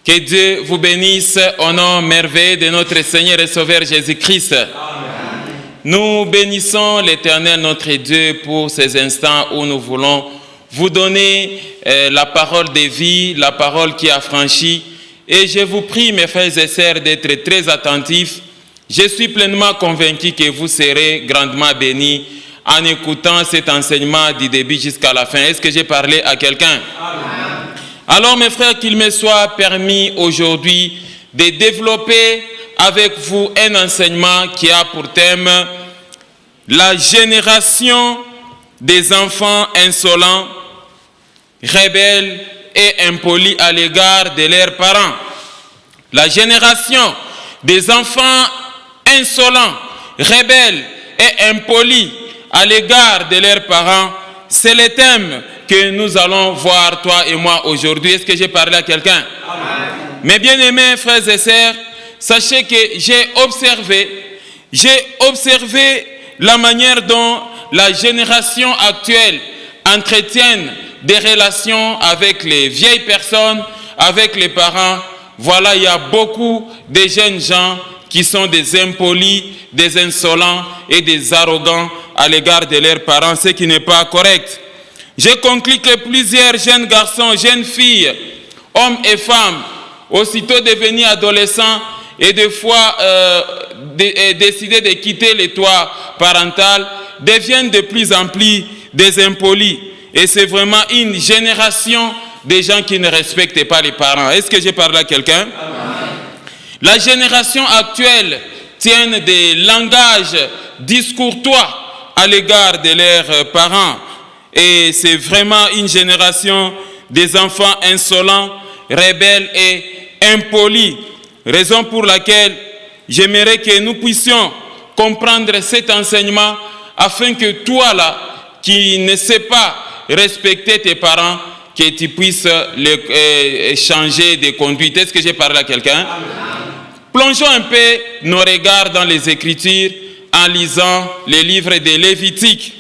Que Dieu vous bénisse au nom merveilleux de notre Seigneur et Sauveur Jésus-Christ. Nous bénissons l'Éternel notre Dieu pour ces instants où nous voulons vous donner la parole de vie, la parole qui a franchi. Et je vous prie, mes frères et sœurs, d'être très attentifs. Je suis pleinement convaincu que vous serez grandement bénis en écoutant cet enseignement du début jusqu'à la fin. Est-ce que j'ai parlé à quelqu'un? Alors, mes frères, qu'il me soit permis aujourd'hui de développer avec vous un enseignement qui a pour thème la génération des enfants insolents, rebelles et impolis à l'égard de leurs parents. La génération des enfants insolents, rebelles et impolis à l'égard de leurs parents, c'est le thème que nous allons voir, toi et moi, aujourd'hui. Est-ce que j'ai parlé à quelqu'un? Mes bien-aimés frères et sœurs, sachez que j'ai observé la manière dont la génération actuelle entretienne des relations avec les vieilles personnes, avec les parents. Voilà, il y a beaucoup de jeunes gens qui sont des impolis, des insolents et des arrogants à l'égard de leurs parents, ce qui n'est pas correct. Je conclus que plusieurs jeunes garçons, jeunes filles, hommes et femmes, aussitôt devenus adolescents et des fois décidés de quitter le toit parental, deviennent de plus en plus des impolis. Et c'est vraiment une génération de gens qui ne respectent pas les parents. Est-ce que j'ai parlé à quelqu'un? La génération actuelle tient des langages discourtois à l'égard de leurs parents. Et c'est vraiment une génération des enfants insolents, rebelles et impolis. Raison pour laquelle j'aimerais que nous puissions comprendre cet enseignement afin que toi là, qui ne sais pas respecter tes parents, que tu puisses changer de conduite. Est-ce que j'ai parlé à quelqu'un? Plongeons un peu nos regards dans les Écritures en lisant les livres de Lévitique.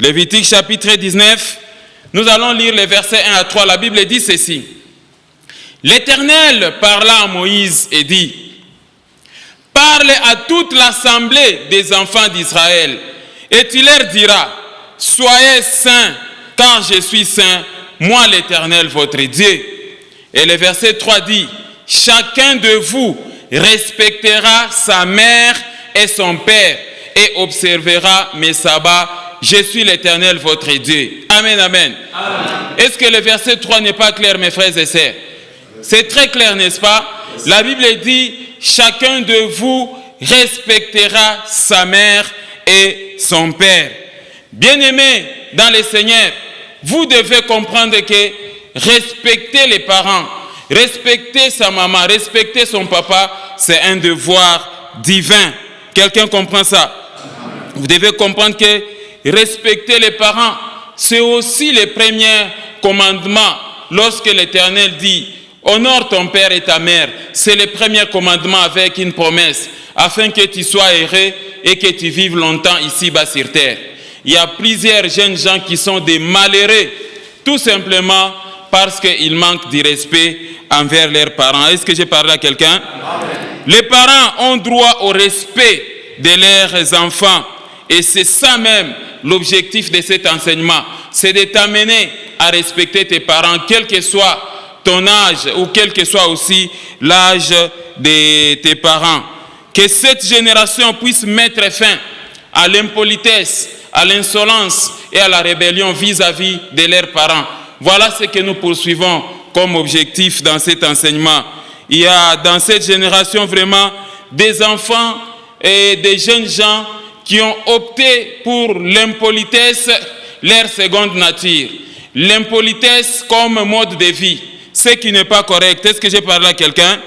Lévitique chapitre 19, nous allons lire les versets 1 à 3. La Bible dit ceci. L'Éternel parla à Moïse et dit, « Parle à toute l'assemblée des enfants d'Israël, et tu leur diras, « Soyez saints, car je suis saint, moi l'Éternel votre Dieu. » Et le verset 3 dit, « Chacun de vous respectera sa mère et son père, et observera mes sabbats. Je suis l'Éternel, votre Dieu. » Amen, amen. Est-ce que le verset 3 n'est pas clair, mes frères et sœurs? C'est très clair, n'est-ce pas? La Bible dit, chacun de vous respectera sa mère et son père. Bien-aimés dans le Seigneur, vous devez comprendre que respecter les parents, respecter sa maman, respecter son papa, c'est un devoir divin. Quelqu'un comprend ça? Vous devez comprendre que respecter les parents, c'est aussi le premier commandement. Lorsque l'Éternel dit « Honore ton père et ta mère », c'est le premier commandement avec une promesse, afin que tu sois heureux et que tu vives longtemps ici-bas sur terre. Il y a plusieurs jeunes gens qui sont des malheureux, tout simplement parce qu'ils manquent du respect envers leurs parents. Est-ce que j'ai parlé à quelqu'un? Les parents ont droit au respect de leurs enfants. Et c'est ça même l'objectif de cet enseignement. C'est de t'amener à respecter tes parents, quel que soit ton âge ou quel que soit aussi l'âge de tes parents. Que cette génération puisse mettre fin à l'impolitesse, à l'insolence et à la rébellion vis-à-vis de leurs parents. Voilà ce que nous poursuivons comme objectif dans cet enseignement. Il y a dans cette génération vraiment des enfants et des jeunes gens qui ont opté pour l'impolitesse, leur seconde nature. L'impolitesse comme mode de vie, ce qui n'est pas correct. Est-ce que j'ai parlé à quelqu'un?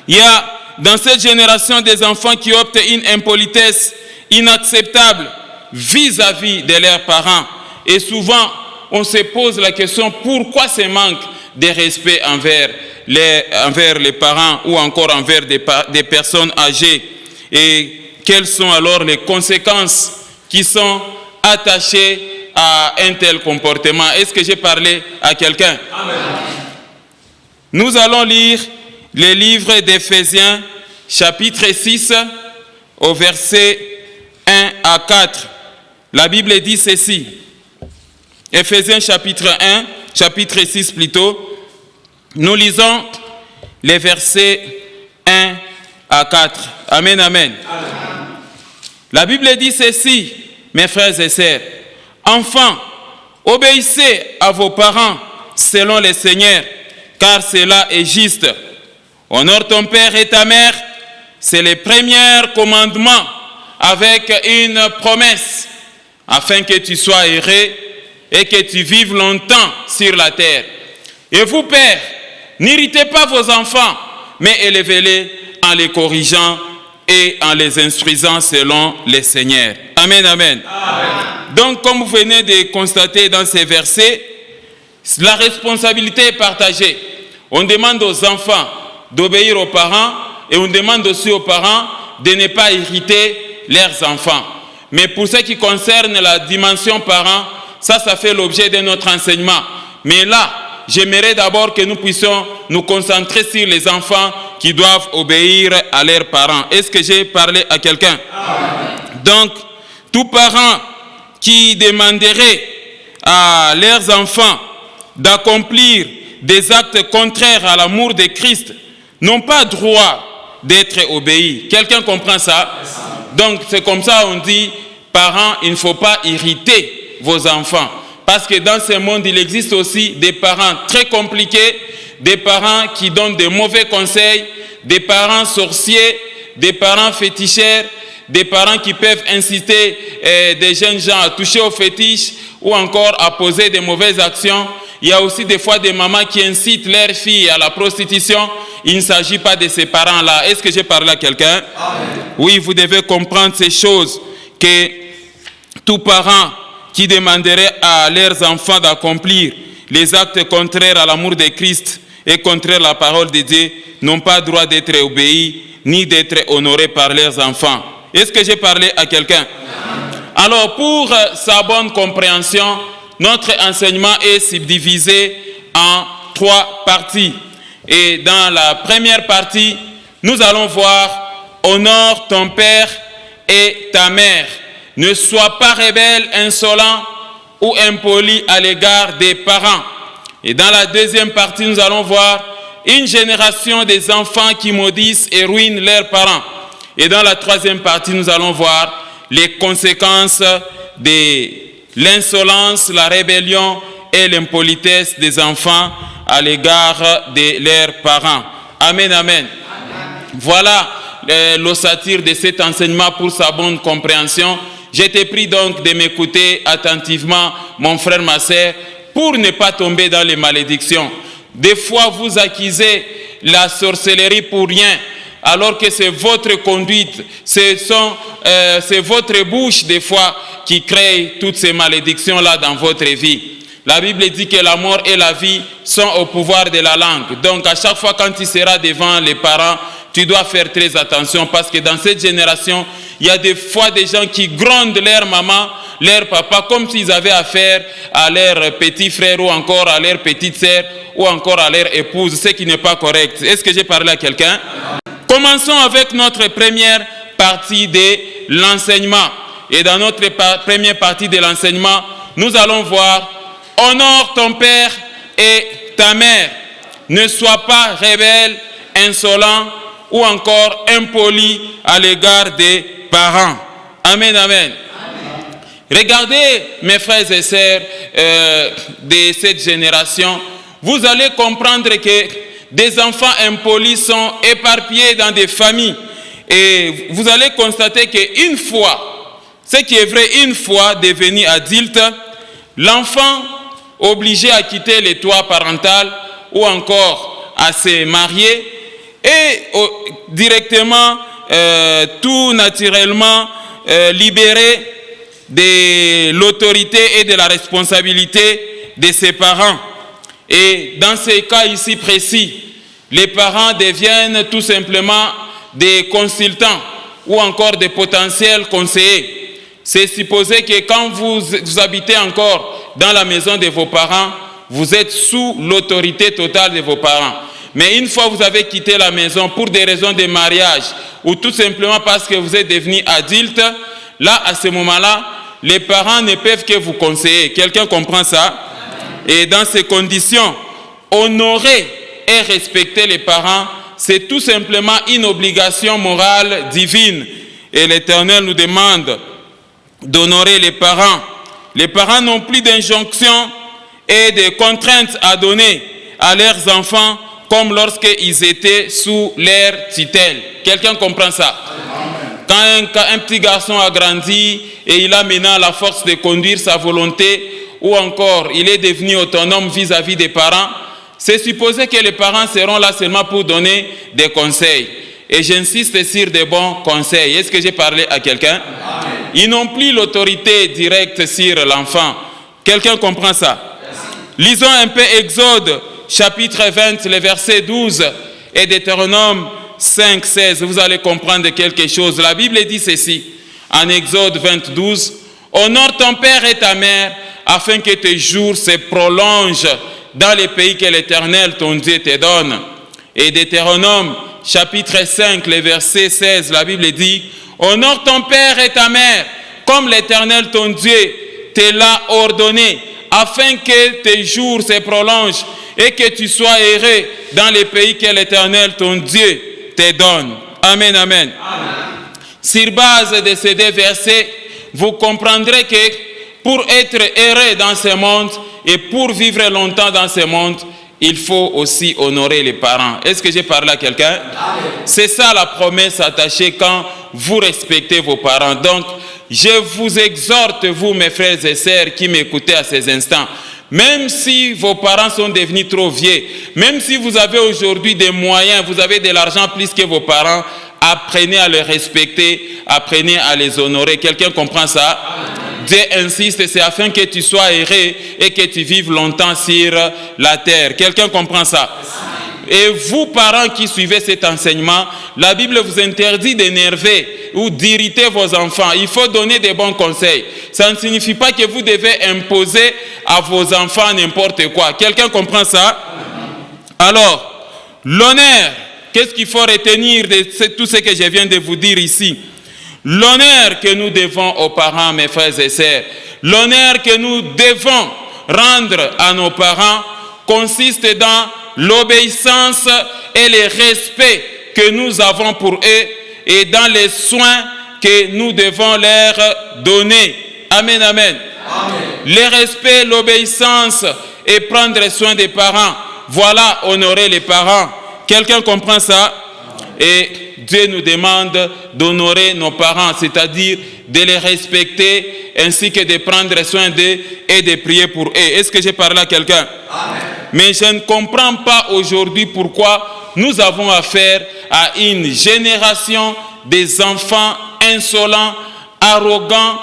Il y a dans cette génération des enfants qui optent une impolitesse inacceptable vis-à-vis de leurs parents. Et souvent, on se pose la question, pourquoi ce manque de respect envers les parents ou encore envers des personnes âgées? Et quelles sont alors les conséquences qui sont attachées à un tel comportement? Est-ce que j'ai parlé à quelqu'un? Nous allons lire le livre d'Éphésiens, chapitre 6, au verset 1 à 4. La Bible dit ceci. Éphésiens chapitre 6 plutôt. Nous lisons les versets 1 à 4. Amen, amen. Amen. La Bible dit ceci, mes frères et sœurs. Enfants, obéissez à vos parents selon le Seigneur, car cela est juste. Honore ton père et ta mère, c'est le premier commandement avec une promesse, afin que tu sois heureux et que tu vives longtemps sur la terre. Et vous, pères, n'irritez pas vos enfants, mais élevez-les en les corrigeant et en les instruisant selon le Seigneur. Amen, amen. Amen. Donc, comme vous venez de constater dans ces versets, la responsabilité est partagée. On demande aux enfants d'obéir aux parents et on demande aussi aux parents de ne pas irriter leurs enfants. Mais pour ce qui concerne la dimension parents, ça fait l'objet de notre enseignement. Mais là, j'aimerais d'abord que nous puissions nous concentrer sur les enfants qui doivent obéir à leurs parents. Est-ce que j'ai parlé à quelqu'un? Donc, tout parent qui demanderait à leurs enfants d'accomplir des actes contraires à l'amour de Christ n'ont pas droit d'être obéis. Quelqu'un comprend ça? Donc, c'est comme ça on dit, parents, il ne faut pas irriter vos enfants. Parce que dans ce monde, il existe aussi des parents très compliqués, des parents qui donnent de mauvais conseils, des parents sorciers, des parents féticheurs, des parents qui peuvent inciter des jeunes gens à toucher aux fétiches ou encore à poser de mauvaises actions. Il y a aussi des fois des mamans qui incitent leurs filles à la prostitution. Il ne s'agit pas de ces parents-là. Est-ce que j'ai parlé à quelqu'un? Oui, vous devez comprendre ces choses, que tout parent qui demanderait à leurs enfants d'accomplir les actes contraires à l'amour de Christ et contraires à la parole de Dieu n'ont pas droit d'être obéis ni d'être honorés par leurs enfants. Est-ce que j'ai parlé à quelqu'un? Alors, pour sa bonne compréhension, notre enseignement est subdivisé en 3 parties. Et dans la première partie, nous allons voir « Honore ton père et ta mère. Ne sois pas rebelle, insolent ou impoli à l'égard des parents. » Et dans la deuxième partie, nous allons voir une génération des enfants qui maudissent et ruinent leurs parents. Et dans la troisième partie, nous allons voir les conséquences de l'insolence, la rébellion et l'impolitesse des enfants à l'égard de leurs parents. Amen, amen. Voilà l'ossature de cet enseignement pour sa bonne compréhension. Je te prie donc de m'écouter attentivement, mon frère, ma sœur, pour ne pas tomber dans les malédictions. Des fois, vous accusez la sorcellerie pour rien, alors que c'est votre conduite, c'est votre bouche des fois qui crée toutes ces malédictions-là dans votre vie. La Bible dit que la mort et la vie sont au pouvoir de la langue. Donc à chaque fois quand tu seras devant les parents, tu dois faire très attention parce que dans cette génération, il y a des fois des gens qui grondent leur maman, leur papa, comme s'ils avaient affaire à leur petit frère ou encore à leur petite sœur ou encore à leur épouse, ce qui n'est pas correct. Est-ce que j'ai parlé à quelqu'un? Commençons avec notre première partie de l'enseignement. Et dans notre première partie de l'enseignement, nous allons voir « Honore ton père et ta mère. Ne sois pas rebelle, insolent ou encore impoli à l'égard des parents. » Amen, amen. Regardez, mes frères et sœurs de cette génération, vous allez comprendre que des enfants impolis sont éparpillés dans des familles. Et vous allez constater qu'une fois, ce qui est vrai, une fois devenu adulte, l'enfant obligé à quitter le toit parental ou encore à se marier est directement, tout naturellement libéré de l'autorité et de la responsabilité de ses parents. Et dans ces cas ici précis, les parents deviennent tout simplement des consultants ou encore des potentiels conseillers. C'est supposé que quand vous habitez encore dans la maison de vos parents, vous êtes sous l'autorité totale de vos parents. Mais une fois que vous avez quitté la maison pour des raisons de mariage ou tout simplement parce que vous êtes devenu adulte, là, à ce moment-là, les parents ne peuvent que vous conseiller. Quelqu'un comprend ça? Et dans ces conditions, honorer et respecter les parents, c'est tout simplement une obligation morale divine. Et l'Éternel nous demande d'honorer les parents. Les parents n'ont plus d'injonctions et de contraintes à donner à leurs enfants comme lorsqu'ils étaient sous leur tutelle. Quelqu'un comprend ça? Quand un petit garçon a grandi et il a maintenant la force de conduire sa volonté, ou encore il est devenu autonome vis-à-vis des parents, c'est supposé que les parents seront là seulement pour donner des conseils. Et j'insiste sur des bons conseils. Est-ce que j'ai parlé à quelqu'un? Ils n'ont plus l'autorité directe sur l'enfant. Quelqu'un comprend ça? Lisons un peu Exode, chapitre 20, le verset 12, et Deutéronome 5, 16. Vous allez comprendre quelque chose. La Bible dit ceci, en Exode 20, 12. « Honore ton père et ta mère, afin que tes jours se prolongent dans les pays que l'Éternel, ton Dieu, te donne. » Et Deutéronome, chapitre 5, le verset 16, la Bible dit, « Honore ton père et ta mère, comme l'Éternel, ton Dieu, te l'a ordonné, afin que tes jours se prolongent et que tu sois heureux dans les pays que l'Éternel, ton Dieu, te donne. » Amen, amen. Amen. Sur base de ces deux versets, vous comprendrez que pour être heureux dans ce monde et pour vivre longtemps dans ce monde, il faut aussi honorer les parents. Est-ce que j'ai parlé à quelqu'un? C'est ça la promesse attachée quand vous respectez vos parents. Donc, je vous exhorte, vous mes frères et sœurs qui m'écoutez à ces instants, même si vos parents sont devenus trop vieux, même si vous avez aujourd'hui des moyens, vous avez de l'argent plus que vos parents, apprenez à les respecter, apprenez à les honorer. Quelqu'un comprend ça? Dieu insiste, c'est afin que tu sois heureux et que tu vives longtemps sur la terre. Quelqu'un comprend ça? Et vous, parents qui suivez cet enseignement, la Bible vous interdit d'énerver ou d'irriter vos enfants. Il faut donner des bons conseils. Ça ne signifie pas que vous devez imposer à vos enfants n'importe quoi. Quelqu'un comprend ça? Alors, l'honneur, qu'est-ce qu'il faut retenir de tout ce que je viens de vous dire ici? L'honneur que nous devons aux parents, mes frères et sœurs, l'honneur que nous devons rendre à nos parents consiste dans l'obéissance et le respect que nous avons pour eux et dans les soins que nous devons leur donner. Amen, amen. Amen. Le respect, l'obéissance et prendre soin des parents, voilà honorer les parents. Quelqu'un comprend ça? Et Dieu nous demande d'honorer nos parents, c'est-à-dire de les respecter ainsi que de prendre soin d'eux et de prier pour eux. Est-ce que j'ai parlé à quelqu'un? Mais je ne comprends pas aujourd'hui pourquoi nous avons affaire à une génération des enfants insolents, arrogants,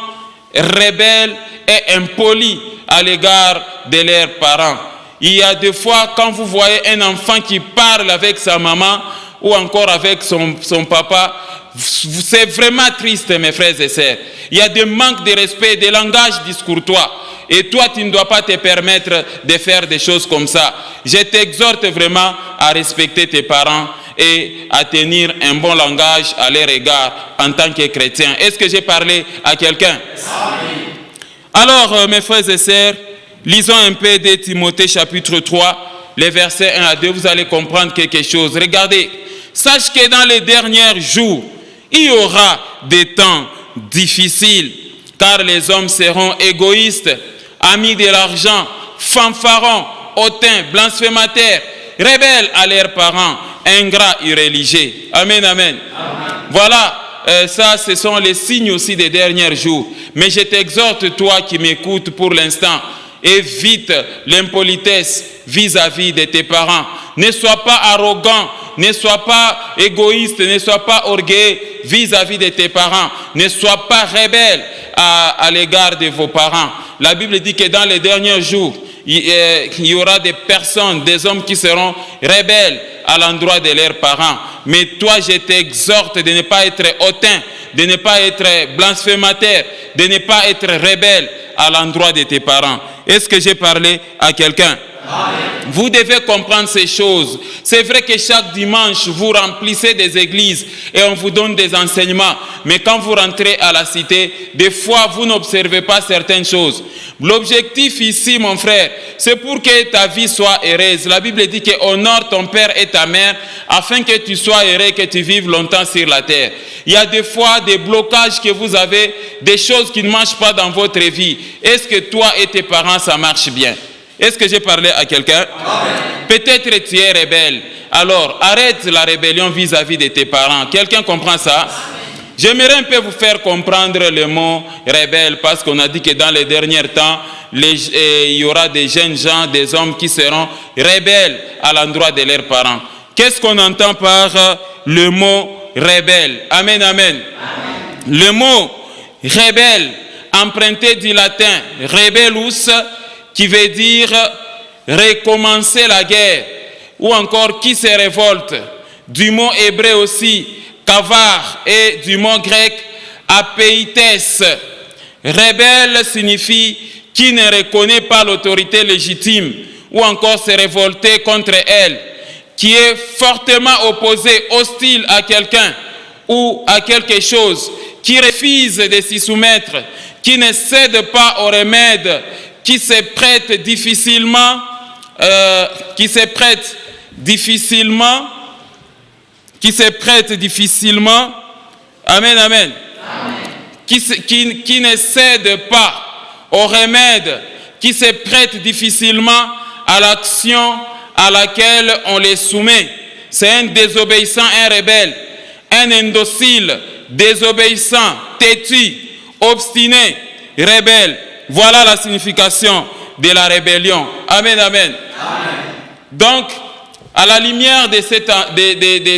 rebelles et impolis à l'égard de leurs parents. Il y a des fois, quand vous voyez un enfant qui parle avec sa maman ou encore avec son papa, c'est vraiment triste, mes frères et sœurs. Il y a des manques de respect, des langages discourtois. Et toi, tu ne dois pas te permettre de faire des choses comme ça. Je t'exhorte vraiment à respecter tes parents et à tenir un bon langage à leur égard en tant que chrétien. Est-ce que j'ai parlé à quelqu'un? Alors, mes frères et sœurs, lisons un peu de Timothée chapitre 3, les versets 1 à 2, vous allez comprendre quelque chose. Regardez, sache que dans les derniers jours, il y aura des temps difficiles, car les hommes seront égoïstes, amis de l'argent, fanfarons, hautains, blasphémateurs, rebelles à leurs parents, ingrats et religieux. Amen, amen. Voilà, ça, ce sont les signes aussi des derniers jours. Mais je t'exhorte, toi qui m'écoutes pour l'instant, évite l'impolitesse vis-à-vis de tes parents. Ne sois pas arrogant, ne sois pas égoïste, ne sois pas orgueilleux vis-à-vis de tes parents. Ne sois pas rebelle à l'égard de vos parents. La Bible dit que dans les derniers jours, il y aura des personnes, des hommes qui seront rebelles à l'endroit de leurs parents. Mais toi, je t'exhorte de ne pas être hautain, de ne pas être blasphémateur, de ne pas être rebelle à l'endroit de tes parents. Est-ce que j'ai parlé à quelqu'un? Vous devez comprendre ces choses. C'est vrai que chaque dimanche, vous remplissez des églises et on vous donne des enseignements. Mais quand vous rentrez à la cité, des fois, vous n'observez pas certaines choses. L'objectif ici, mon frère, c'est pour que ta vie soit heureuse. La Bible dit que honore ton père et ta mère afin que tu sois heureux, que tu vives longtemps sur la terre. Il y a des fois des blocages que vous avez, des choses qui ne marchent pas dans votre vie. Est-ce que toi et tes parents, ça marche bien? Est-ce que j'ai parlé à quelqu'un? Peut-être tu es rebelle. Alors, arrête la rébellion vis-à-vis de tes parents. Quelqu'un comprend ça? J'aimerais un peu vous faire comprendre le mot rebelle parce qu'on a dit que dans les derniers temps, il y aura des jeunes gens, des hommes qui seront rebelles à l'endroit de leurs parents. Qu'est-ce qu'on entend par le mot rebelle? Amen, amen. Le mot rebelle, emprunté du latin rebellus, qui veut dire recommencer la guerre, ou encore qui se révolte, du mot hébreu aussi, kavar, et du mot grec, apeites. Rebelle signifie qui ne reconnaît pas l'autorité légitime, ou encore se révolter contre elle, qui est fortement opposé, hostile à quelqu'un ou à quelque chose, qui refuse de s'y soumettre, qui ne cède pas au remède, qui se prête difficilement, amen, amen, qui ne cède pas au remède, qui se prête difficilement à l'action à laquelle on les soumet. C'est un désobéissant, un rebelle, un indocile, désobéissant, têtu, obstiné, rebelle. Voilà la signification de la rébellion. Amen, amen. Amen. Donc, à la lumière de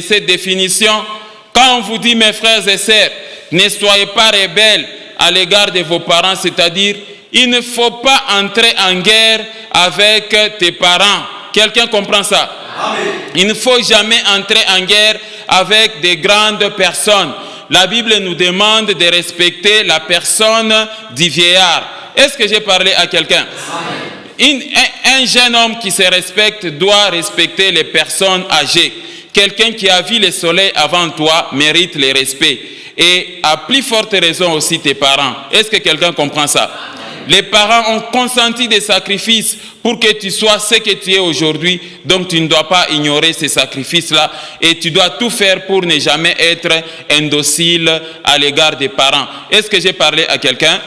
cette définition, quand on vous dit, mes frères et sœurs, ne soyez pas rebelles à l'égard de vos parents, c'est-à-dire, il ne faut pas entrer en guerre avec tes parents. Quelqu'un comprend ça? Amen. Il ne faut jamais entrer en guerre avec des grandes personnes. La Bible nous demande de respecter la personne du vieillard. Est-ce que j'ai parlé à quelqu'un? Un jeune homme qui se respecte doit respecter les personnes âgées. Quelqu'un qui a vu le soleil avant toi mérite le respect. Et à plus forte raison aussi tes parents. Est-ce que quelqu'un comprend ça? Les parents ont consenti des sacrifices pour que tu sois ce que tu es aujourd'hui. Donc tu ne dois pas ignorer ces sacrifices-là. Et tu dois tout faire pour ne jamais être indocile à l'égard des parents. Est-ce que j'ai parlé à quelqu'un?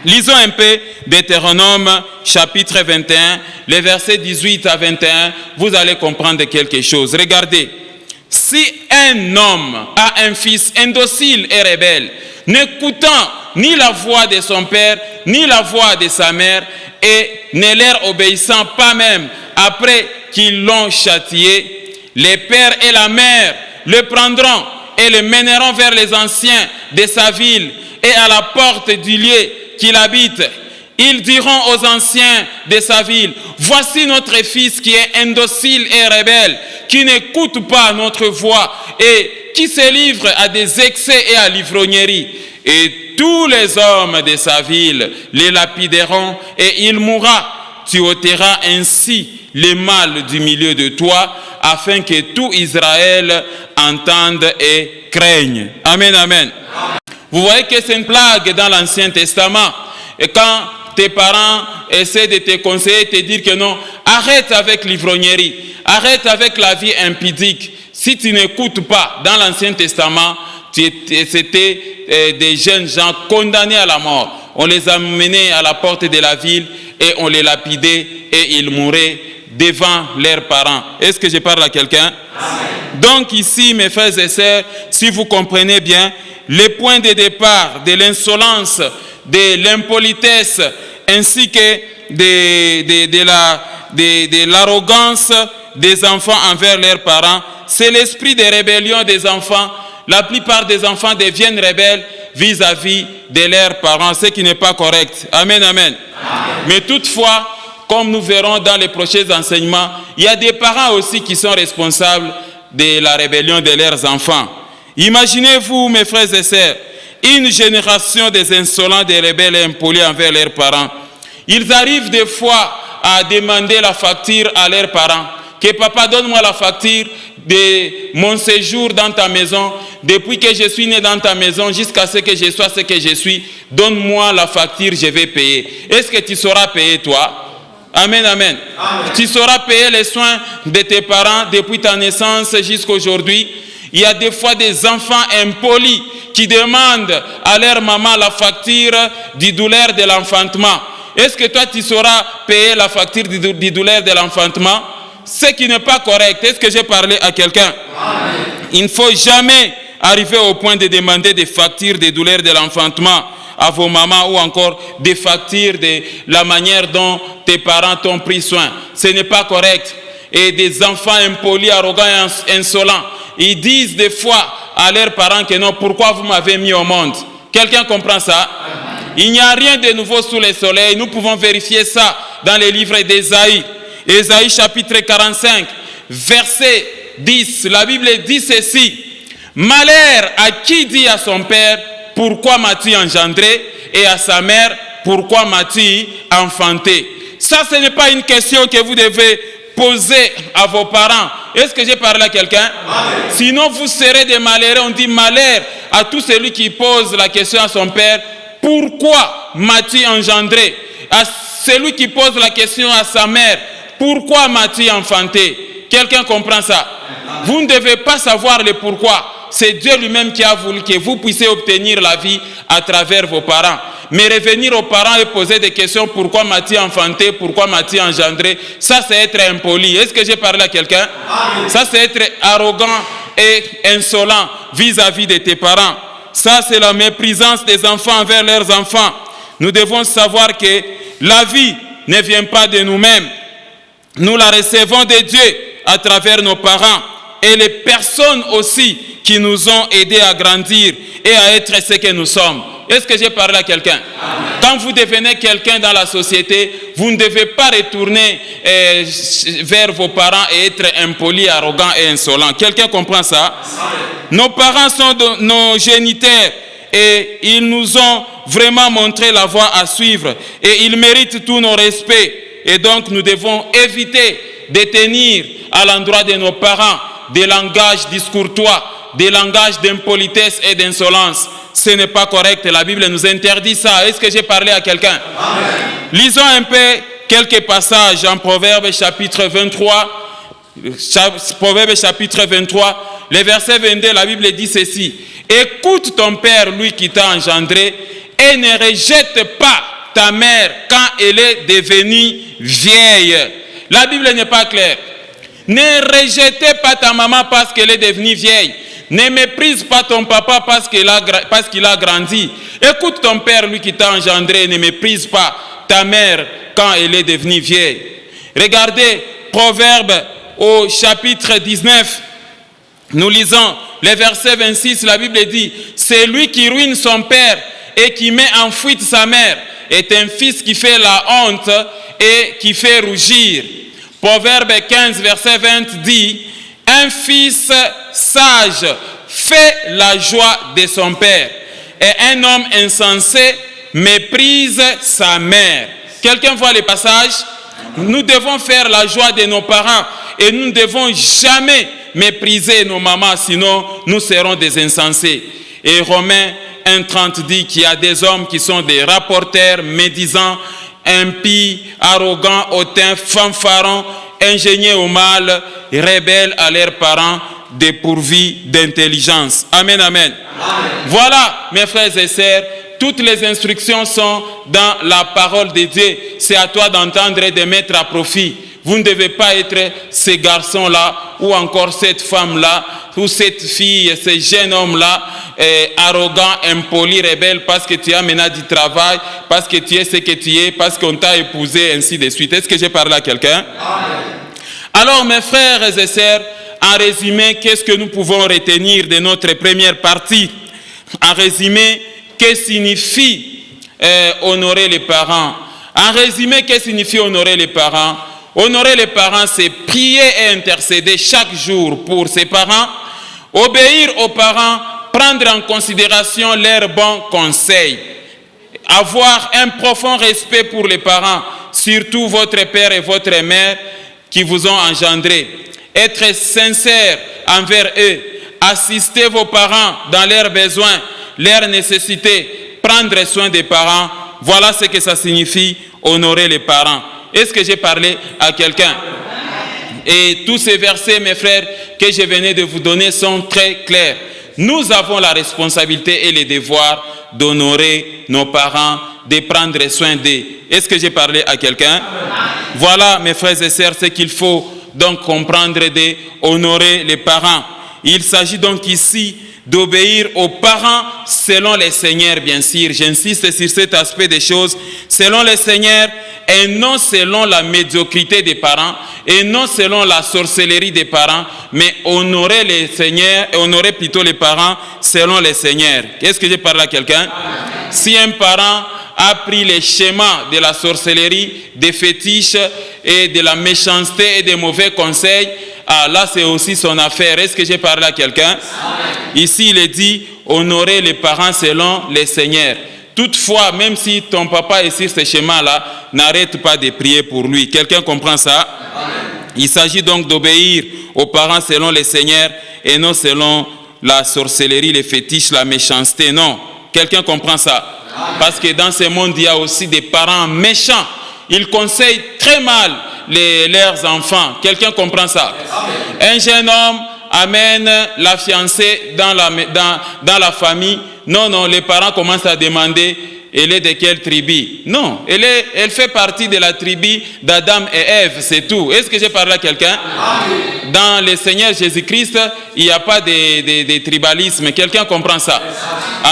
Lisons un peu Deutéronome chapitre 21, les versets 18 à 21. Vous allez comprendre quelque chose. Regardez. Si un homme a un fils indocile et rebelle, n'écoutant ni la voix de son père, ni la voix de sa mère, et ne leur obéissant pas même après qu'ils l'ont châtié, les pères et la mère le prendront et le mèneront vers les anciens de sa ville et à la porte du lieu qu'il habite. Ils diront aux anciens de sa ville, voici notre fils qui est indocile et rebelle, qui n'écoute pas notre voix et qui se livre à des excès et à l'ivrognerie. Et tous les hommes de sa ville les lapideront et il mourra. Tu ôteras ainsi le mal du milieu de toi, afin que tout Israël entende et craigne. Amen, amen. Vous voyez que c'est une blague dans l'Ancien Testament. Et quand tes parents essaient de te conseiller, de te dire que non, arrête avec l'ivrognerie, arrête avec la vie impudique. Si tu n'écoutes pas, dans l'Ancien Testament, c'était des jeunes gens condamnés à la mort. On les amenait à la porte de la ville et on les lapidait et ils mouraient devant leurs parents. Est-ce que je parle à quelqu'un? Donc ici, mes frères et sœurs, si vous comprenez bien, les points de départ de l'insolence, de l'impolitesse, ainsi que de l'arrogance des enfants envers leurs parents, c'est l'esprit de rébellion des enfants. La plupart des enfants deviennent rebelles vis-à-vis de leurs parents, ce qui n'est pas correct. Amen, amen. Mais toutefois, comme nous verrons dans les prochains enseignements, il y a des parents aussi qui sont responsables de la rébellion de leurs enfants. Imaginez-vous, mes frères et sœurs, une génération des insolents, des rebelles et impolis envers leurs parents. Ils arrivent des fois à demander la facture à leurs parents. Que papa, donne-moi la facture de mon séjour dans ta maison, depuis que je suis né dans ta maison jusqu'à ce que je sois ce que je suis, donne-moi la facture, je vais payer. Est-ce que tu sauras payer toi? Amen, amen. Amen. Tu sauras payer les soins de tes parents depuis ta naissance jusqu'à aujourd'hui. Il y a des fois des enfants impolis qui demandent à leur maman la facture du douleur de l'enfantement. Est-ce que toi tu sauras payer la facture du douleur de l'enfantement? Ce qui n'est pas correct. Est-ce que j'ai parlé à quelqu'un? Il ne faut jamais arriver au point de demander des factures des douleurs de l'enfantement à vos mamans ou encore des factures de la manière dont tes parents t'ont pris soin. Ce n'est pas correct. Et des enfants impolis, arrogants et insolents, ils disent des fois à leurs parents que non, pourquoi vous m'avez mis au monde? Quelqu'un comprend ça? Il n'y a rien de nouveau sous le soleil. Nous pouvons vérifier ça dans les livres d'Ésaïe. Ésaïe chapitre 45, verset 10. La Bible dit ceci. Malheur à qui dit à son père, pourquoi m'as-tu engendré? Et à sa mère, pourquoi m'as-tu enfanté? Ça, ce n'est pas une question que vous devez poser à vos parents. Est-ce que j'ai parlé à quelqu'un? Sinon, vous serez des malheureux. On dit malheur à tout celui qui pose la question à son père, pourquoi m'as-tu engendré? À celui qui pose la question à sa mère, pourquoi m'as-tu enfanté? Quelqu'un comprend ça? Vous ne devez pas savoir le pourquoi. C'est Dieu lui-même qui a voulu que vous puissiez obtenir la vie à travers vos parents. Mais revenir aux parents et poser des questions, pourquoi m'as-tu enfanté, pourquoi m'as-tu engendré, ça c'est être impoli. Est-ce que j'ai parlé à quelqu'un? Ça c'est être arrogant et insolent vis-à-vis de tes parents. Ça c'est la méprisance des enfants envers leurs enfants. Nous devons savoir que la vie ne vient pas de nous-mêmes. Nous la recevons de Dieu à travers nos parents et les personnes aussi qui nous ont aidés à grandir et à être ce que nous sommes. Est-ce que j'ai parlé à quelqu'un? Quand vous devenez quelqu'un dans la société, vous ne devez pas retourner vers vos parents et être impoli, arrogant et insolent. Quelqu'un comprend ça? Nos parents sont nos géniteurs et ils nous ont vraiment montré la voie à suivre et ils méritent tous nos respects. Et donc nous devons éviter de tenir à l'endroit de nos parents des langages discourtois, des langages d'impolitesse et d'insolence. Ce n'est pas correct. La Bible nous interdit ça. Est-ce que j'ai parlé à quelqu'un? Lisons un peu quelques passages en Proverbes chapitre 23. Proverbes chapitre 23, le verset 22, la Bible dit ceci. Écoute ton père, lui qui t'a engendré, et ne rejette pas ta mère quand elle est devenue vieille. La Bible n'est pas claire. Ne rejetez pas ta maman parce qu'elle est devenue vieille. Ne méprise pas ton papa parce qu'il a grandi. Écoute ton père, lui qui t'a engendré. Ne méprise pas ta mère quand elle est devenue vieille. Regardez Proverbe au chapitre 19. Nous lisons le verset 26. La Bible dit, c'est lui qui ruine son père et qui met en fuite sa mère est un fils qui fait la honte et qui fait rougir. Proverbe 15, verset 20 dit, un fils sage fait la joie de son père et un homme insensé méprise sa mère. Quelqu'un voit le passage? Nous devons faire la joie de nos parents et nous ne devons jamais mépriser nos mamans, sinon nous serons des insensés. Et Romains 1,30 dit qu'il y a des hommes qui sont des rapporteurs, médisants, impies, arrogants, hautains, fanfarons, ingénieux au mal, rebelles à leurs parents, dépourvus d'intelligence. Amen, amen. Amen. Voilà, mes frères et sœurs, toutes les instructions sont dans la parole de Dieu. C'est à toi d'entendre et de mettre à profit. Vous ne devez pas être ces garçons-là ou encore cette femme-là ou cette fille, ce jeune homme-là, arrogant, impoli, rebelle parce que tu as maintenant du travail, parce que tu es ce que tu es, parce qu'on t'a épousé, ainsi de suite. Est-ce que j'ai parlé à quelqu'un? Alors, mes frères et sœurs, en résumé, qu'est-ce que nous pouvons retenir de notre première partie? En résumé, que signifie honorer les parents? En résumé, que signifie honorer les parents? Honorer les parents, c'est prier et intercéder chaque jour pour ses parents, obéir aux parents, prendre en considération leurs bons conseils, avoir un profond respect pour les parents, surtout votre père et votre mère qui vous ont engendré. Être sincère envers eux, assister vos parents dans leurs besoins, leurs nécessités, prendre soin des parents. Voilà ce que ça signifie, honorer les parents. Est-ce que j'ai parlé à quelqu'un? Et tous ces versets, mes frères, que je venais de vous donner sont très clairs. Nous avons la responsabilité et le devoir d'honorer nos parents, de prendre soin d'eux. Est-ce que j'ai parlé à quelqu'un? Voilà, mes frères et sœurs, ce qu'il faut donc comprendre d'honorer les parents. Il s'agit donc ici d'obéir aux parents selon les Seigneurs, bien sûr. J'insiste sur cet aspect des choses, selon les Seigneurs et non selon la médiocrité des parents et non selon la sorcellerie des parents, mais honorer les Seigneurs, honorer plutôt les parents selon les Seigneurs. Est-ce que j'ai parlé à quelqu'un? Si un parent a pris les schémas de la sorcellerie, des fétiches et de la méchanceté et des mauvais conseils, ah, là c'est aussi son affaire. Est-ce que j'ai parlé à quelqu'un? Ici il est dit honorer les parents selon les Seigneurs. Toutefois, même si ton papa est sur ce schéma-là, n'arrête pas de prier pour lui. Quelqu'un comprend ça? Il s'agit donc d'obéir aux parents selon les Seigneurs et non selon la sorcellerie, les fétiches, la méchanceté. Non. Quelqu'un comprend ça? Parce que dans ce monde, il y a aussi des parents méchants. Ils conseillent très mal leurs enfants. Quelqu'un comprend ça? Un jeune homme amène la fiancée dans la famille. Non, les parents commencent à demander, elle est de quelle tribu? Non, elle fait partie de la tribu d'Adam et Ève, c'est tout. Est-ce que j'ai parlé à quelqu'un? Dans le Seigneur Jésus-Christ, il n'y a pas de tribalisme. Quelqu'un comprend ça?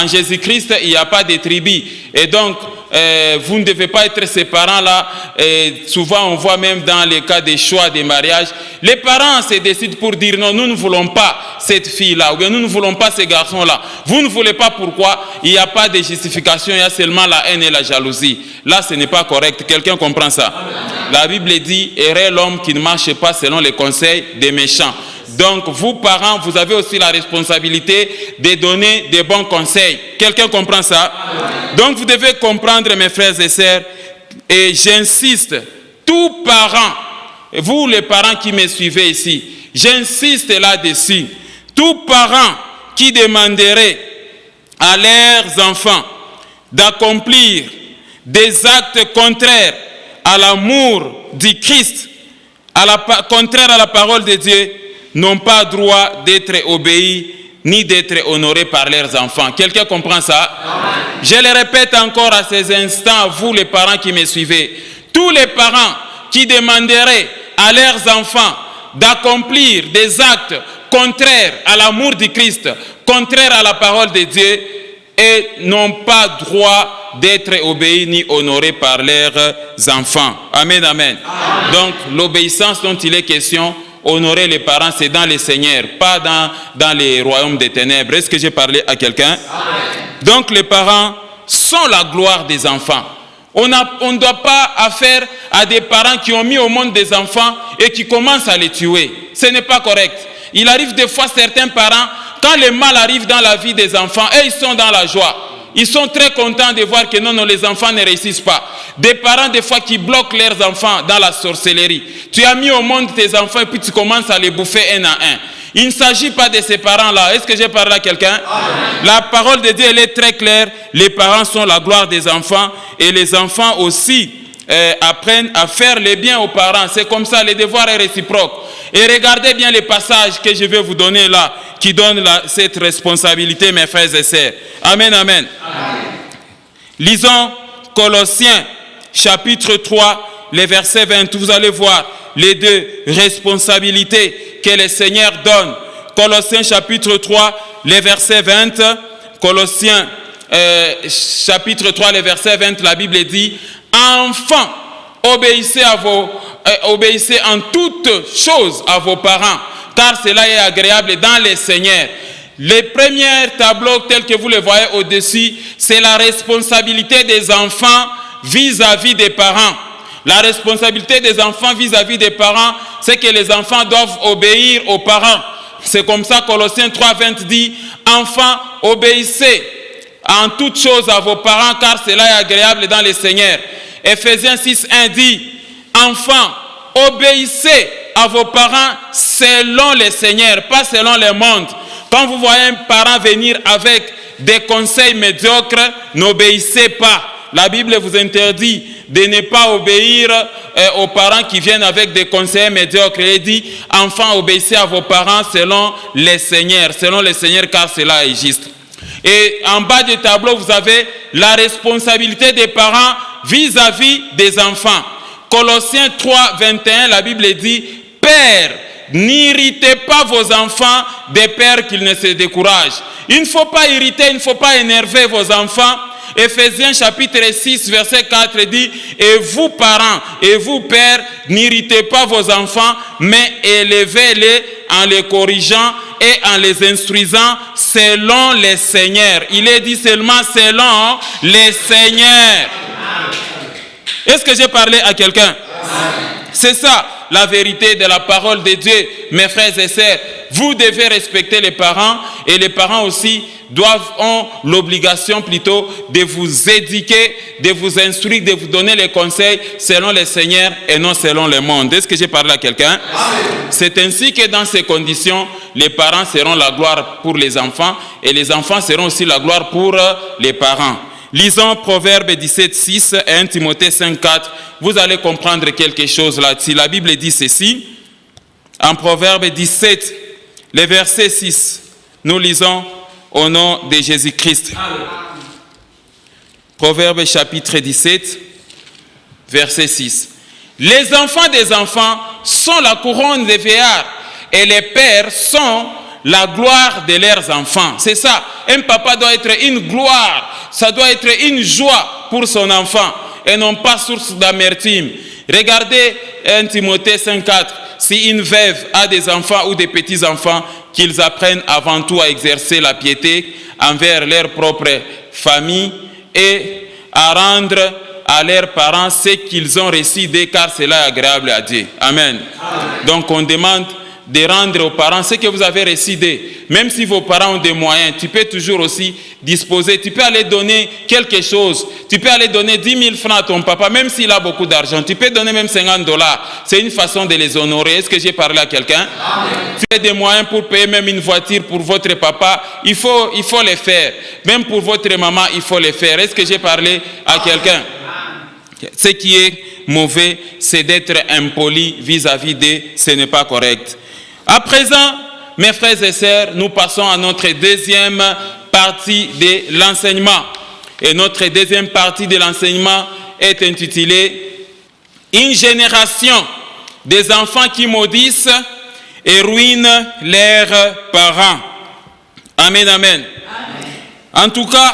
En Jésus-Christ, il n'y a pas de tribu. Et donc, vous ne devez pas être ces parents-là. Souvent, on voit même dans les cas des choix des mariages, les parents se décident pour dire non, nous ne voulons pas cette fille-là, ou bien nous ne voulons pas ce garçon-là. Vous ne voulez pas, pourquoi? Il n'y a pas de justification, il y a seulement la haine et la jalousie. Là, ce n'est pas correct. Quelqu'un comprend ça? La Bible dit, errez l'homme qui ne marche pas selon les conseils des méchants. Donc, vous, parents, vous avez aussi la responsabilité de donner des bons conseils. Quelqu'un comprend ça? Donc, vous devez comprendre, mes frères et sœurs, et j'insiste, tout parent, vous les parents qui me suivez ici, j'insiste là-dessus, tout parent qui demanderait à leurs enfants d'accomplir des actes contraires à l'amour du Christ, contraires à la parole de Dieu, n'ont pas droit d'être obéis ni d'être honorés par leurs enfants. Quelqu'un comprend ça? Je le répète encore à ces instants, vous les parents qui me suivez, tous les parents qui demanderaient à leurs enfants d'accomplir des actes contraires à l'amour du Christ, contraires à la parole de Dieu, et n'ont pas droit d'être obéis ni honorés par leurs enfants. Amen, amen. Donc, l'obéissance dont il est question, honorer les parents, c'est dans les Seigneurs, pas dans les royaumes des ténèbres. Est-ce que j'ai parlé à quelqu'un? Donc, les parents sont la gloire des enfants. On ne doit pas affaire à des parents qui ont mis au monde des enfants et qui commencent à les tuer. Ce n'est pas correct. Il arrive des fois, certains parents, quand le mal arrive dans la vie des enfants, et ils sont dans la joie. Ils sont très contents de voir que non, les enfants ne réussissent pas. Des parents, des fois, qui bloquent leurs enfants dans la sorcellerie. Tu as mis au monde tes enfants et puis tu commences à les bouffer un à un. Il ne s'agit pas de ces parents-là. Est-ce que j'ai parlé à quelqu'un? La parole de Dieu, elle est très claire. Les parents sont la gloire des enfants et les enfants aussi apprennent à faire le bien aux parents. C'est comme ça, le devoir est réciproque. Et regardez bien les passages que je vais vous donner là, qui donnent cette responsabilité, mes frères et sœurs. Amen, amen. Lisons Colossiens, chapitre 3, les versets 20. Vous allez voir les deux responsabilités que le Seigneur donne. Colossiens, chapitre 3, les versets 20. Colossiens, chapitre 3, les versets 20, la Bible dit « Enfants, obéissez en toutes choses à vos parents, car cela est agréable dans les Seigneurs. » Les premiers tableaux tels que vous les voyez au-dessus, c'est la responsabilité des enfants vis-à-vis des parents. La responsabilité des enfants vis-à-vis des parents, c'est que les enfants doivent obéir aux parents. C'est comme ça, Colossiens 3, 20 dit, « Enfants, obéissez en toutes choses à vos parents, car cela est agréable dans le Seigneur. Ephésiens 6:1 dit, enfants, obéissez à vos parents selon le Seigneur, pas selon le monde. Quand vous voyez un parent venir avec des conseils médiocres, n'obéissez pas. La Bible vous interdit de ne pas obéir aux parents qui viennent avec des conseils médiocres. Il dit, enfants, obéissez à vos parents selon le Seigneur, car cela est juste. Et en bas du tableau, vous avez la responsabilité des parents vis-à-vis des enfants. Colossiens 3:21, la Bible dit, Père, n'irritez pas vos enfants de peur qu'ils ne se découragent. Il ne faut pas irriter, il ne faut pas énerver vos enfants. Ephésiens chapitre 6, verset 4 dit, et vous parents, et vous pères, n'irritez pas vos enfants, mais élevez-les en les corrigeant et en les instruisant selon le Seigneur. Il est dit seulement selon le Seigneur. Est-ce que j'ai parlé à quelqu'un? C'est ça la vérité de la parole de Dieu, mes frères et sœurs. Vous devez respecter les parents et les parents aussi ont l'obligation plutôt de vous éduquer, de vous instruire, de vous donner les conseils selon le Seigneur et non selon le monde. Est-ce que j'ai parlé à quelqu'un? C'est ainsi que dans ces conditions, les parents seront la gloire pour les enfants et les enfants seront aussi la gloire pour les parents. Lisons Proverbe 17:6 et 1 Timothée 5:4. Vous allez comprendre quelque chose là-dessus. La Bible dit ceci. En Proverbe 17, le verset 6, nous lisons au nom de Jésus-Christ. Proverbe chapitre 17, verset 6. Les enfants des enfants sont la couronne des vieillards et les pères sont la gloire de leurs enfants. C'est ça. Un papa doit être une gloire. Ça doit être une joie pour son enfant et non pas source d'amertume. Regardez 1 Timothée 5:4. Si une veuve a des enfants ou des petits-enfants, qu'ils apprennent avant tout à exercer la piété envers leur propre famille et à rendre à leurs parents ce qu'ils ont reçu d'eux, car cela est agréable à Dieu. Amen. Donc on demande de rendre aux parents ce que vous avez reçu d'eux. Même si vos parents ont des moyens, tu peux toujours aussi disposer. Tu peux aller donner quelque chose. Tu peux aller donner 10 000 francs à ton papa, même s'il a beaucoup d'argent. Tu peux donner même $50. C'est une façon de les honorer. Est-ce que j'ai parlé à quelqu'un? Tu as des moyens pour payer même une voiture pour votre papa. Il faut les faire. Même pour votre maman, il faut les faire. Est-ce que j'ai parlé à quelqu'un? Ce qui est mauvais, c'est d'être impoli vis-à-vis d'eux. Ce n'est pas correct. À présent, mes frères et sœurs, nous passons à notre deuxième partie de l'enseignement. Et notre deuxième partie de l'enseignement est intitulée « Une génération des enfants qui maudissent et ruinent leurs parents ». Amen, amen. En tout cas,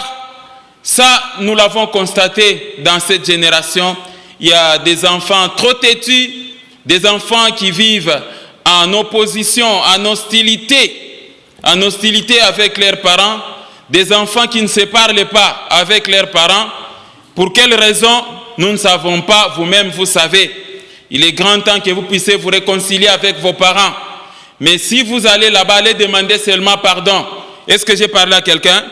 ça, nous l'avons constaté dans cette génération. Il y a des enfants trop têtus, des enfants qui vivent en opposition, en hostilité avec leurs parents, des enfants qui ne se parlent pas avec leurs parents. Pour quelle raison? Nous ne savons pas, vous-même vous savez. Il est grand temps que vous puissiez vous réconcilier avec vos parents. Mais si vous allez là-bas, allez demander seulement pardon. Est-ce que j'ai parlé à quelqu'un?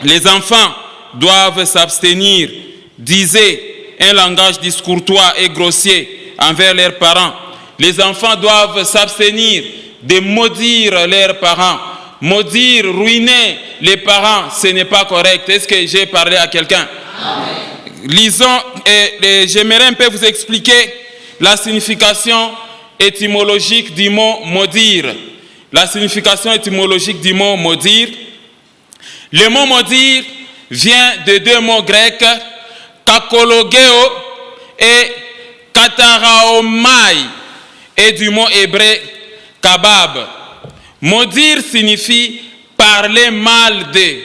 Les enfants doivent s'abstenir d'user un langage discourtois et grossier envers leurs parents. Les enfants doivent s'abstenir de maudire leurs parents. Maudire, ruiner les parents, ce n'est pas correct. Est-ce que j'ai parlé à quelqu'un? Lisons, et j'aimerais un peu vous expliquer la signification étymologique du mot maudire. La signification étymologique du mot maudire. Le mot maudire vient de deux mots grecs, kakologeo et kataraomai, et du mot hébreu kabab. Maudire signifie parler mal de,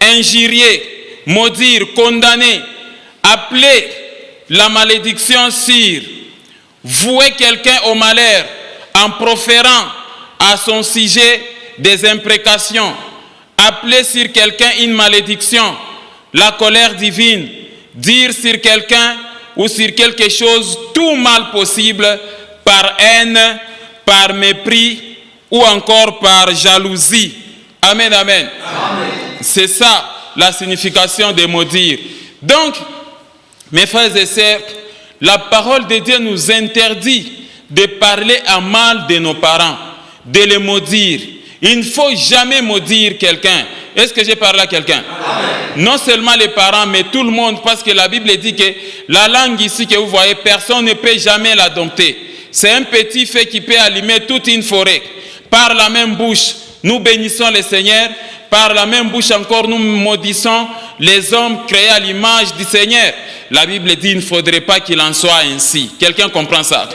injurier, maudire, condamner, appeler la malédiction sur, vouer quelqu'un au malheur en proférant à son sujet des imprécations, appeler sur quelqu'un une malédiction, la colère divine, dire sur quelqu'un ou sur quelque chose tout mal possible par haine, par mépris ou encore par jalousie. Amen, amen. C'est ça la signification de maudire. Donc, mes frères et sœurs, la parole de Dieu nous interdit de parler à mal de nos parents, de les maudire. Il ne faut jamais maudire quelqu'un. Est-ce que j'ai parlé à quelqu'un? Non seulement les parents, mais tout le monde, parce que la Bible dit que la langue ici que vous voyez, personne ne peut jamais la dompter. C'est un petit feu qui peut allumer toute une forêt. Par la même bouche, nous bénissons le Seigneur. Par la même bouche encore, nous maudissons les hommes créés à l'image du Seigneur. La Bible dit qu'il ne faudrait pas qu'il en soit ainsi. Quelqu'un comprend ça?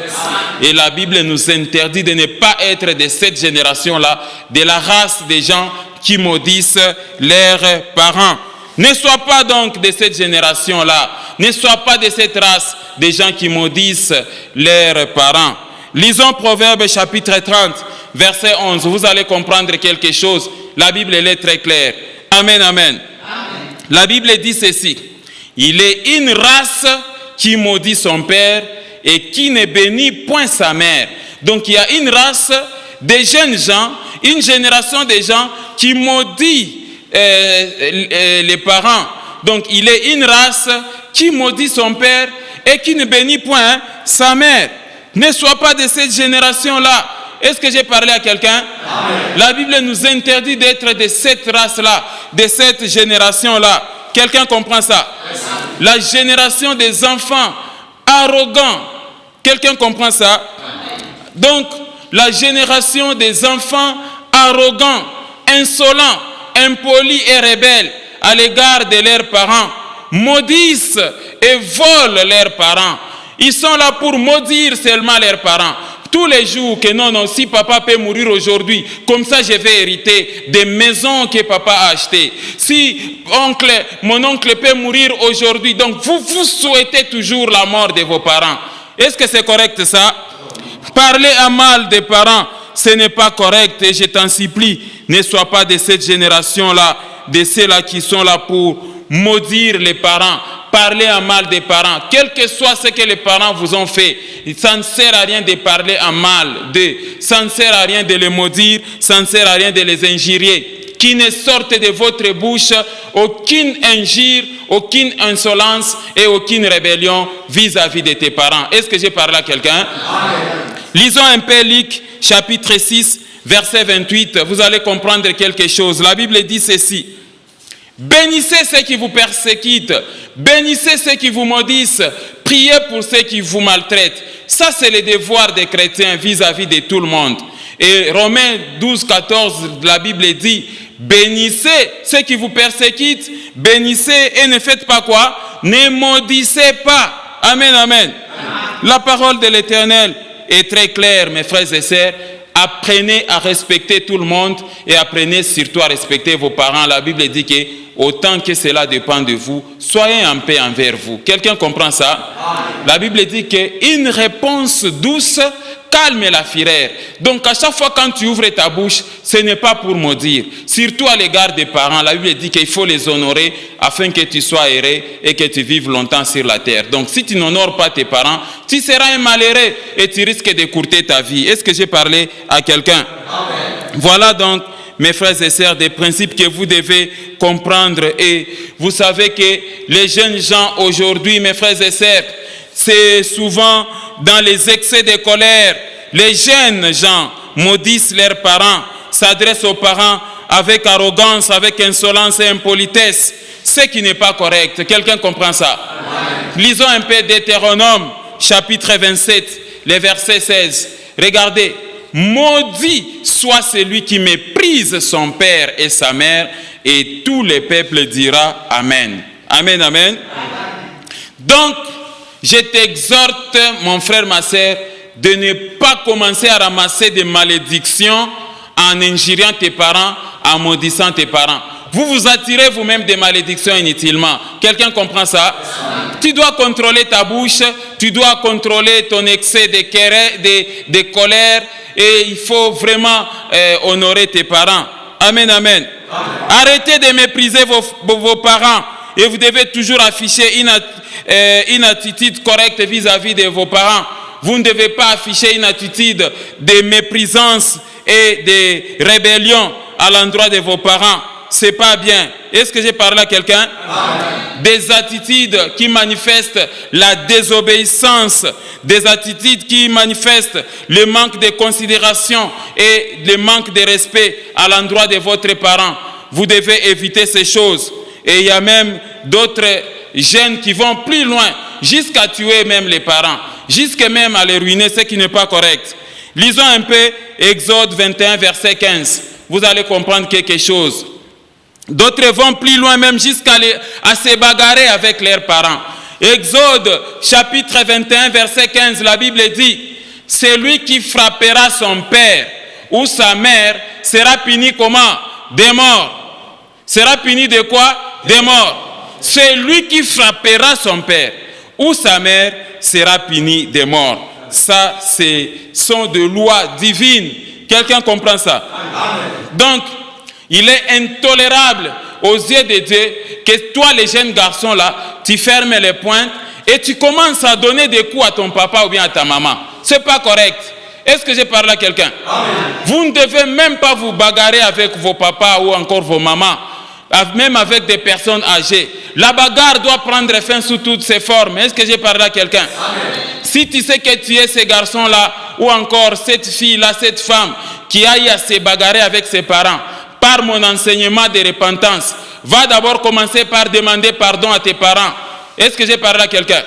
Et la Bible nous interdit de ne pas être de cette génération-là, de la race des gens qui maudissent leurs parents. Ne sois pas donc de cette génération-là. Ne sois pas de cette race des gens qui maudissent leurs parents. Lisons Proverbes chapitre 30, verset 11. Vous allez comprendre quelque chose. La Bible elle est très claire. Amen, amen. La Bible dit ceci. Il est une race qui maudit son père et qui ne bénit point sa mère. Donc il y a une race de jeunes gens, une génération de gens qui maudit les parents. Donc il est une race qui maudit son père et qui ne bénit point sa mère. Ne sois pas de cette génération-là. Est-ce que j'ai parlé à quelqu'un? La Bible nous interdit d'être de cette race-là, de cette génération-là. Quelqu'un comprend ça? La génération des enfants arrogants. Quelqu'un comprend ça? Donc, la génération des enfants arrogants, insolents, impolis et rebelles à l'égard de leurs parents, maudissent et volent leurs parents. Ils sont là pour maudire seulement leurs parents. Tous les jours que non, si papa peut mourir aujourd'hui, comme ça je vais hériter des maisons que papa a achetées. Si mon oncle peut mourir aujourd'hui, donc vous souhaitez toujours la mort de vos parents. Est-ce que c'est correct ça? Parler à mal des parents, ce n'est pas correct et je t'en supplie, ne sois pas de cette génération-là, de ceux-là qui sont là pour maudire les parents. Parler à mal des parents, quel que soit ce que les parents vous ont fait, ça ne sert à rien de parler à mal d'eux, ça ne sert à rien de les maudire, ça ne sert à rien de les injurier. Qu'il ne sorte de votre bouche aucune injure, aucune insolence et aucune rébellion vis-à-vis de tes parents. Est-ce que j'ai parlé à quelqu'un? Lisons un peu Luc chapitre 6, verset 28, vous allez comprendre quelque chose. La Bible dit ceci. Bénissez ceux qui vous persécutent, bénissez ceux qui vous maudissent, priez pour ceux qui vous maltraitent. Ça, c'est le devoir des chrétiens vis-à-vis de tout le monde. Et Romains 12, 14, la Bible dit, bénissez ceux qui vous persécutent, bénissez et ne faites pas quoi? Ne maudissez pas. Amen, amen. La parole de l'Éternel est très claire, mes frères et sœurs. Apprenez à respecter tout le monde et apprenez surtout à respecter vos parents. La Bible dit que autant que cela dépend de vous, soyez en paix envers vous. Quelqu'un comprend ça? La Bible dit qu'une réponse douce calme la fureur. Donc à chaque fois quand tu ouvres ta bouche, ce n'est pas pour maudire. Surtout à l'égard des parents, la Bible dit qu'il faut les honorer afin que tu sois heureux et que tu vives longtemps sur la terre. Donc si tu n'honores pas tes parents, tu seras un malheureux et tu risques d'écourter ta vie. Est-ce que j'ai parlé à quelqu'un? Voilà donc, mes frères et sœurs, des principes que vous devez comprendre. Et vous savez que les jeunes gens aujourd'hui, mes frères et sœurs, c'est souvent dans les excès de colère. Les jeunes gens maudissent leurs parents, s'adressent aux parents avec arrogance, avec insolence et impolitesse, ce qui n'est pas correct. Quelqu'un comprend ça? Lisons un peu Deutéronome, chapitre 27, les versets 16. Regardez. Maudit soit celui qui méprise son père et sa mère, et tout le peuple dira Amen. Amen, amen. Donc, je t'exhorte, mon frère, ma sœur, de ne pas commencer à ramasser des malédictions en injuriant tes parents, en maudissant tes parents. Vous vous attirez vous-même des malédictions inutilement. Quelqu'un comprend ça? Tu dois contrôler ta bouche, tu dois contrôler ton excès de colère, et il faut vraiment honorer tes parents. Amen, amen. Arrêtez de mépriser vos parents, et vous devez toujours afficher une attitude correcte vis-à-vis de vos parents. Vous ne devez pas afficher une attitude de méprisance et de rébellion à l'endroit de vos parents. c'est pas bien. Est-ce que j'ai parlé à quelqu'un? Des attitudes qui manifestent la désobéissance, des attitudes qui manifestent le manque de considération et le manque de respect à l'endroit de votre parent. Vous devez éviter ces choses. Et il y a même d'autres jeunes qui vont plus loin, jusqu'à tuer même les parents, jusqu'à même à les ruiner, ce qui n'est pas correct. Lisons un peu Exode 21, verset 15. Vous allez comprendre quelque chose. D'autres vont plus loin, même jusqu'à se bagarrer avec leurs parents. Exode, chapitre 21, verset 15, la Bible dit, « Celui qui frappera son père ou sa mère sera puni comment? De mort. » Sera puni de quoi? De mort. Celui qui frappera son père ou sa mère sera puni de mort. Ça, ce sont des lois divines. Quelqu'un comprend ça? Amen. Donc, il est intolérable aux yeux de Dieu que toi, les jeunes garçons là, tu fermes les pointes et tu commences à donner des coups à ton papa ou bien à ta maman. C'est pas correct. Est-ce que j'ai parlé à quelqu'un? Vous ne devez même pas vous bagarrer avec vos papas ou encore vos mamans, même avec des personnes âgées. La bagarre doit prendre fin sous toutes ses formes. Est-ce que j'ai parlé à quelqu'un? Si tu sais que tu es ce garçon-là ou encore cette fille-là, cette femme qui aille à se bagarrer avec ses parents, par mon enseignement de repentance, va d'abord commencer par demander pardon à tes parents. Est-ce que j'ai parlé à quelqu'un?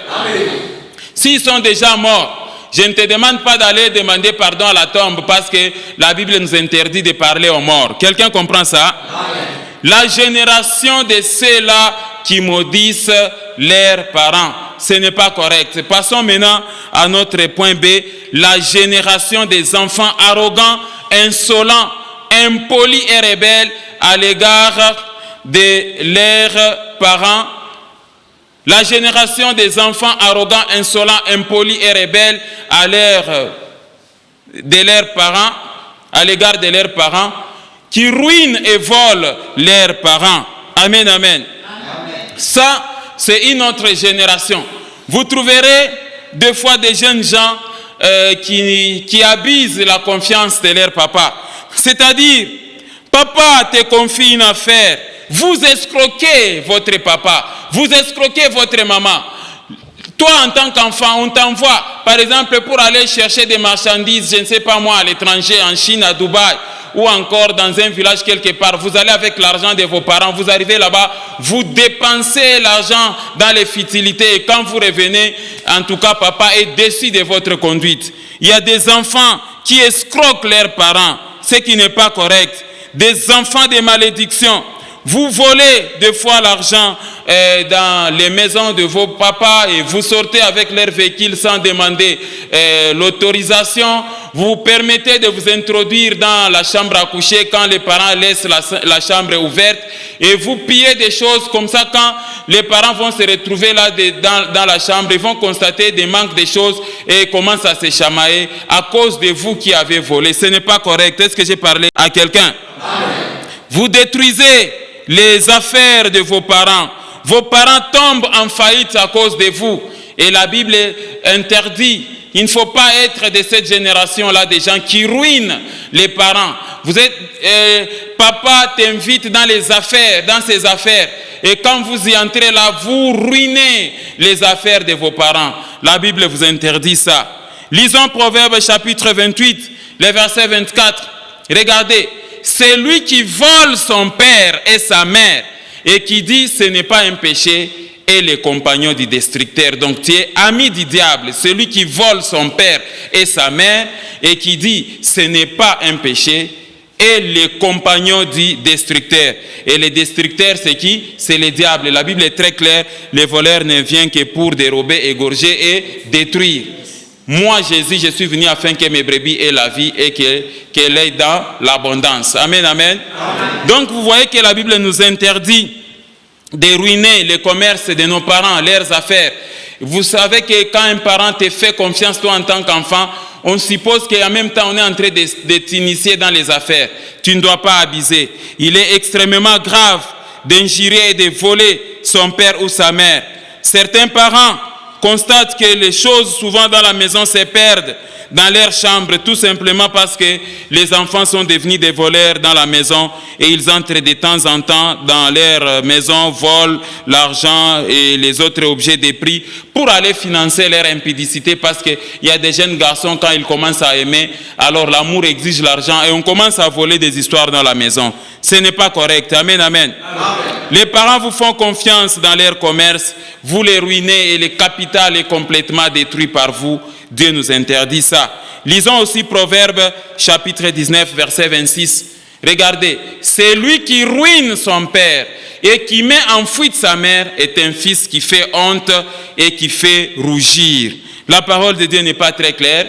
S'ils sont déjà morts, je ne te demande pas d'aller demander pardon à la tombe parce que la Bible nous interdit de parler aux morts. Quelqu'un comprend ça? Amen. La génération de ceux-là qui maudissent leurs parents, ce n'est pas correct. Passons maintenant à notre point B, la génération des enfants arrogants, insolents, impolis et rebelles à l'égard de leurs parents. La génération des enfants arrogants, insolents, impolis et rebelles à l'égard de leurs parents, qui ruinent et volent leurs parents. Amen, amen. Ça, c'est une autre génération. Vous trouverez des fois des jeunes gens qui abusent la confiance de leur papa. C'est-à-dire, papa te confie une affaire, vous escroquez votre papa, vous escroquez votre maman. Toi, en tant qu'enfant, on t'envoie, par exemple, pour aller chercher des marchandises, je ne sais pas moi, à l'étranger, en Chine, à Dubaï, ou encore dans un village quelque part. Vous allez avec l'argent de vos parents, vous arrivez là-bas, vous dépensez l'argent dans les futilités. Et quand vous revenez, en tout cas, papa est déçu de votre conduite. Il y a des enfants qui escroquent leurs parents, ce qui n'est pas correct. Des enfants de malédiction. Vous volez des fois l'argent dans les maisons de vos papas et vous sortez avec leur véhicule sans demander l'autorisation. Vous permettez de vous introduire dans la chambre à coucher quand les parents laissent la chambre ouverte et vous pillez des choses comme ça. Quand les parents vont se retrouver là dans la chambre, ils vont constater des manques de choses et commencent à se chamailler à cause de vous qui avez volé. Ce n'est pas correct. Est-ce que j'ai parlé à quelqu'un? Vous détruisez les affaires de vos parents. Vos parents tombent en faillite à cause de vous. Et la Bible interdit. Il ne faut pas être de cette génération-là, des gens qui ruinent les parents. Vous êtes, papa t'invite dans les affaires, dans ses affaires. Et quand vous y entrez là, vous ruinez les affaires de vos parents. La Bible vous interdit ça. Lisons Proverbe chapitre 28, le verset 24. Regardez. C'est lui qui vole son père et sa mère et qui dit ce n'est pas un péché et les compagnons du destructeur. Donc tu es ami du diable, celui qui vole son père et sa mère et qui dit ce n'est pas un péché et les compagnons du destructeur. Et le destructeur c'est qui? C'est le diable. La Bible est très claire, le voleur ne vient que pour dérober, égorger et détruire. Moi, Jésus, je suis venu afin que mes brebis aient la vie et qu'elle aille dans l'abondance. Amen, amen, amen. Donc, vous voyez que la Bible nous interdit de ruiner le commerce de nos parents, leurs affaires. Vous savez que quand un parent te fait confiance, toi en tant qu'enfant, on suppose qu'en même temps, on est en train de t'initier dans les affaires. Tu ne dois pas abuser. Il est extrêmement grave d'injurer et de voler son père ou sa mère. Certains parents constate que les choses souvent dans la maison se perdent dans leur chambre, tout simplement parce que les enfants sont devenus des voleurs dans la maison et ils entrent de temps en temps dans leur maison, volent l'argent et les autres objets de prix pour aller financer leur impudicité, parce qu'il y a des jeunes garçons, quand ils commencent à aimer, alors l'amour exige l'argent et on commence à voler des histoires dans la maison. Ce n'est pas correct. Amen, amen. Amen. Les parents vous font confiance dans leur commerce, vous les ruinez et le capital est complètement détruit par vous. Dieu nous interdit ça. Lisons aussi Proverbe chapitre 19, verset 26. Regardez, c'est lui qui ruine son père et qui met en fuite sa mère est un fils qui fait honte et qui fait rougir. La parole de Dieu n'est pas très claire.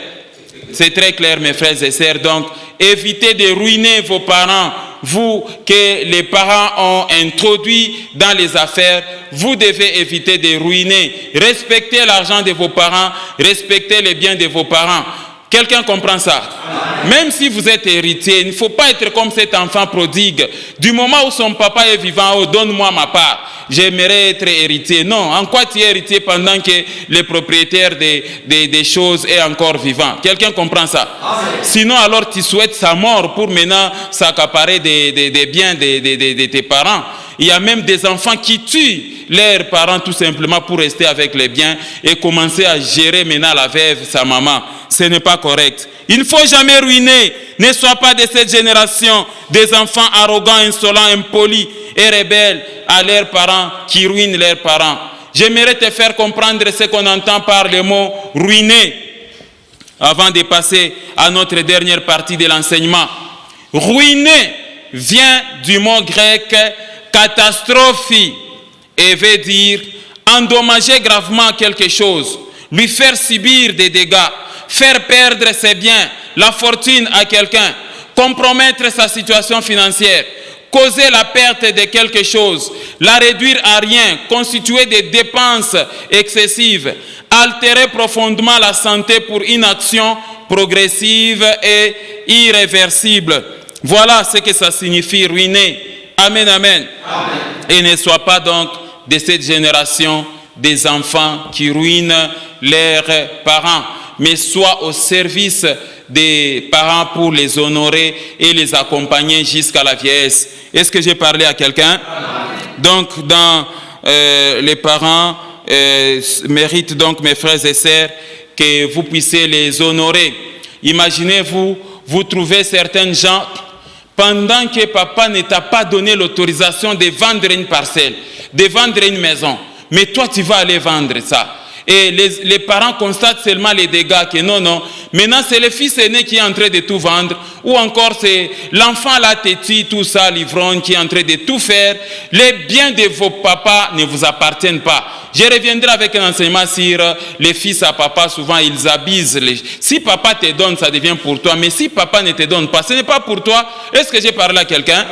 C'est très clair, mes frères et sœurs. Donc, évitez de ruiner vos parents. Vous, que les parents ont introduit dans les affaires, vous devez éviter de ruiner. Respectez l'argent de vos parents, respectez les biens de vos parents. Quelqu'un comprend ça? Même si vous êtes héritier, il ne faut pas être comme cet enfant prodigue. Du moment où son papa est vivant, oh, donne-moi ma part. J'aimerais être héritier. Non, en quoi tu es héritier pendant que le propriétaire des choses est encore vivant? Quelqu'un comprend ça? Sinon, alors tu souhaites sa mort pour maintenant s'accaparer des biens de tes parents. Il y a même des enfants qui tuent leurs parents tout simplement pour rester avec les biens et commencer à gérer maintenant la veuve, sa maman. Ce n'est pas correct. Il ne faut jamais ruiner. Ne sois pas de cette génération des enfants arrogants, insolents, impolis et rebelles à leurs parents qui ruinent leurs parents. J'aimerais te faire comprendre ce qu'on entend par le mot ruiner avant de passer à notre dernière partie de l'enseignement. Ruiner vient du mot grec catastrophie et veut dire endommager gravement quelque chose, lui faire subir des dégâts, faire perdre ses biens, la fortune à quelqu'un, compromettre sa situation financière, causer la perte de quelque chose, la réduire à rien, constituer des dépenses excessives, altérer profondément la santé pour une action progressive et irréversible. Voilà ce que ça signifie ruiner. Amen, amen. Amen. Et ne sois pas donc de cette génération des enfants qui ruinent leurs parents, mais sois au service des parents pour les honorer et les accompagner jusqu'à la vieillesse. Est-ce que j'ai parlé à quelqu'un? Donc, les parents méritent donc, mes frères et sœurs, que vous puissiez les honorer. Imaginez-vous, vous trouvez certaines gens, pendant que papa ne t'a pas donné l'autorisation de vendre une parcelle, de vendre une maison, mais toi tu vas aller vendre ça. Et les parents constatent seulement les dégâts, que non, maintenant c'est le fils aîné qui est en train de tout vendre, ou encore c'est l'enfant là, têtu, tout ça, l'ivrogne, qui est en train de tout faire. Les biens de vos papas ne vous appartiennent pas. Je reviendrai avec un enseignement sur les fils à papa, souvent ils abusent. Si papa te donne, ça devient pour toi, mais si papa ne te donne pas, ce n'est pas pour toi. Est-ce que j'ai parlé à quelqu'un?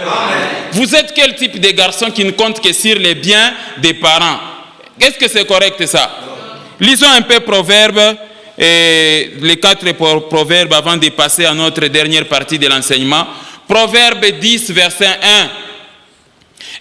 Vous êtes quel type de garçon qui ne compte que sur les biens des parents? Est-ce que c'est correct ça? Lisons un peu Proverbes, les 4 Proverbes avant de passer à notre dernière partie de l'enseignement. Proverbe 10, verset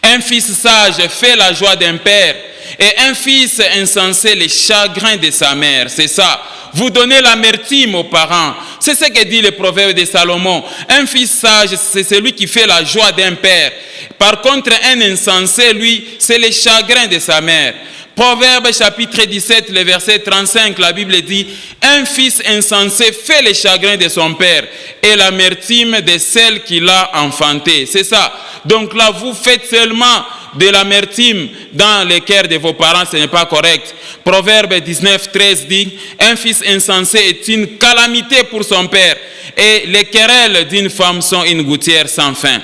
1. Un fils sage fait la joie d'un père et un fils insensé les chagrins de sa mère. C'est ça. Vous donnez l'amertume aux parents. C'est ce que dit le Proverbe de Salomon. Un fils sage, c'est celui qui fait la joie d'un père. Par contre, un insensé, lui, c'est les chagrins de sa mère. Proverbe chapitre 17, le verset 35, la Bible dit « Un fils insensé fait les chagrins de son père et l'amertume de celle qui l'a enfanté. » C'est ça. Donc là, vous faites seulement de l'amertume dans les cœurs de vos parents, ce n'est pas correct. Proverbe 19, 13 dit « Un fils insensé est une calamité pour son père et les querelles d'une femme sont une gouttière sans fin. »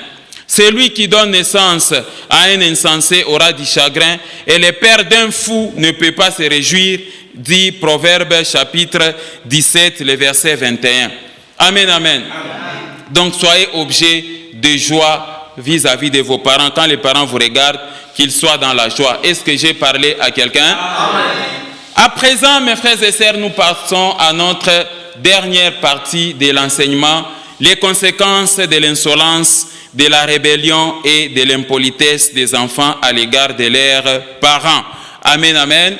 Celui qui donne naissance à un insensé aura du chagrin et le père d'un fou ne peut pas se réjouir, dit Proverbe chapitre 17, le verset 21. Amen, amen. Donc soyez objet de joie vis-à-vis de vos parents. Quand les parents vous regardent, qu'ils soient dans la joie. Est-ce que j'ai parlé à quelqu'un? À présent, mes frères et sœurs, nous passons à notre dernière partie de l'enseignement, les conséquences de l'insolence, de la rébellion et de l'impolitesse des enfants à l'égard de leurs parents. Amen, amen.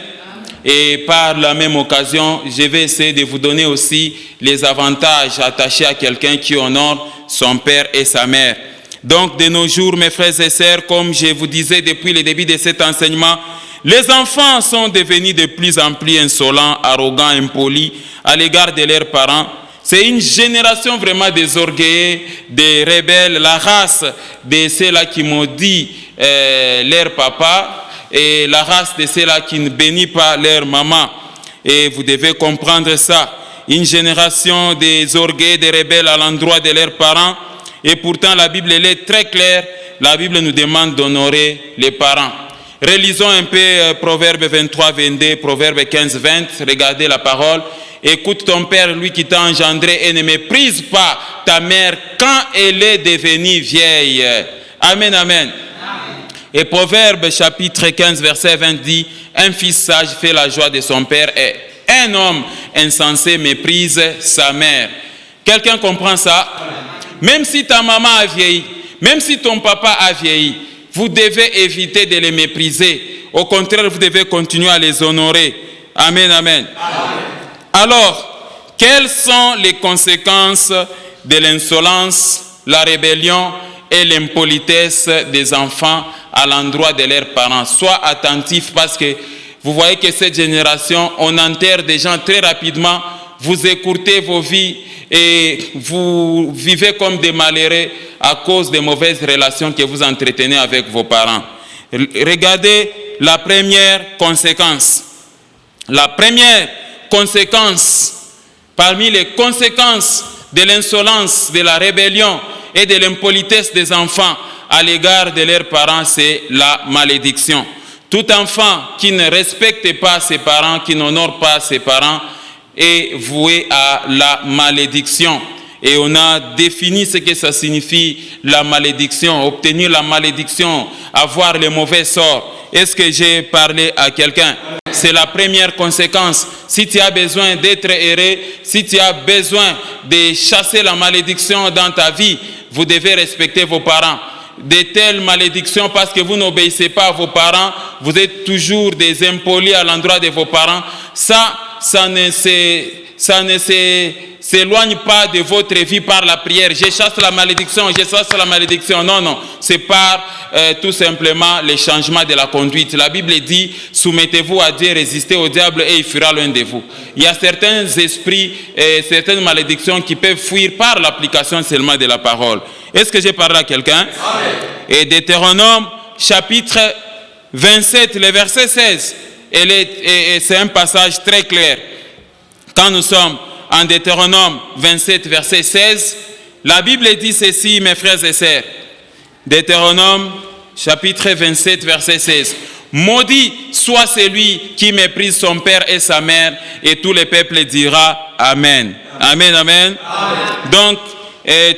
Et par la même occasion, je vais essayer de vous donner aussi les avantages attachés à quelqu'un qui honore son père et sa mère. Donc, de nos jours, mes frères et sœurs, comme je vous disais depuis le début de cet enseignement, les enfants sont devenus de plus en plus insolents, arrogants, impolis à l'égard de leurs parents. C'est une génération vraiment désorgueillée, des rebelles, la race de ceux-là qui maudit leur papa et la race de ceux-là qui ne bénit pas leur maman. Et vous devez comprendre ça. Une génération des orgueils, des rebelles à l'endroit de leurs parents. Et pourtant, la Bible elle est très claire. La Bible nous demande d'honorer les parents. Relisons un peu Proverbe 23, 22, Proverbe 15, 20. Regardez la parole. Écoute ton père, lui qui t'a engendré, et ne méprise pas ta mère quand elle est devenue vieille. Amen, amen. Et Proverbe chapitre 15, verset 20 dit, un fils sage fait la joie de son père et un homme insensé méprise sa mère. Quelqu'un comprend ça? Même si ta maman a vieilli, même si ton papa a vieilli, vous devez éviter de les mépriser. Au contraire, vous devez continuer à les honorer. Amen, amen. Alors, quelles sont les conséquences de l'insolence, la rébellion et l'impolitesse des enfants à l'endroit de leurs parents? Sois attentif parce que vous voyez que cette génération, on enterre des gens très rapidement, vous écourtez vos vies et vous vivez comme des malheureux à cause des mauvaises relations que vous entretenez avec vos parents. Regardez la première conséquence. La première conséquence, parmi les conséquences de l'insolence, de la rébellion et de l'impolitesse des enfants à l'égard de leurs parents, c'est la malédiction. Tout enfant qui ne respecte pas ses parents, qui n'honore pas ses parents, est voué à la malédiction. Et on a défini ce que ça signifie la malédiction, obtenir la malédiction, avoir le mauvais sort. Est-ce que j'ai parlé à quelqu'un? C'est la première conséquence. Si tu as besoin d'être heureux, si tu as besoin de chasser la malédiction dans ta vie, vous devez respecter vos parents. De telles malédictions parce que vous n'obéissez pas à vos parents, vous êtes toujours des impolis à l'endroit de vos parents. Ça ne s'éloigne pas de votre vie par la prière. Je chasse la malédiction, je chasse la malédiction. Non, non. C'est par tout simplement le changement de la conduite. La Bible dit, soumettez-vous à Dieu, résistez au diable et il fuira loin de vous. Il y a certains esprits et certaines malédictions qui peuvent fuir par l'application seulement de la parole. Est-ce que j'ai parlé à quelqu'un? Et Deutéronome, chapitre 27, le verset 16. C'est un passage très clair. Quand nous sommes en Deutéronome 27, verset 16, la Bible dit ceci, mes frères et sœurs. Deutéronome, chapitre 27, verset 16. Maudit soit celui qui méprise son père et sa mère, et tout le peuple dira Amen. Amen, amen. Amen. Donc,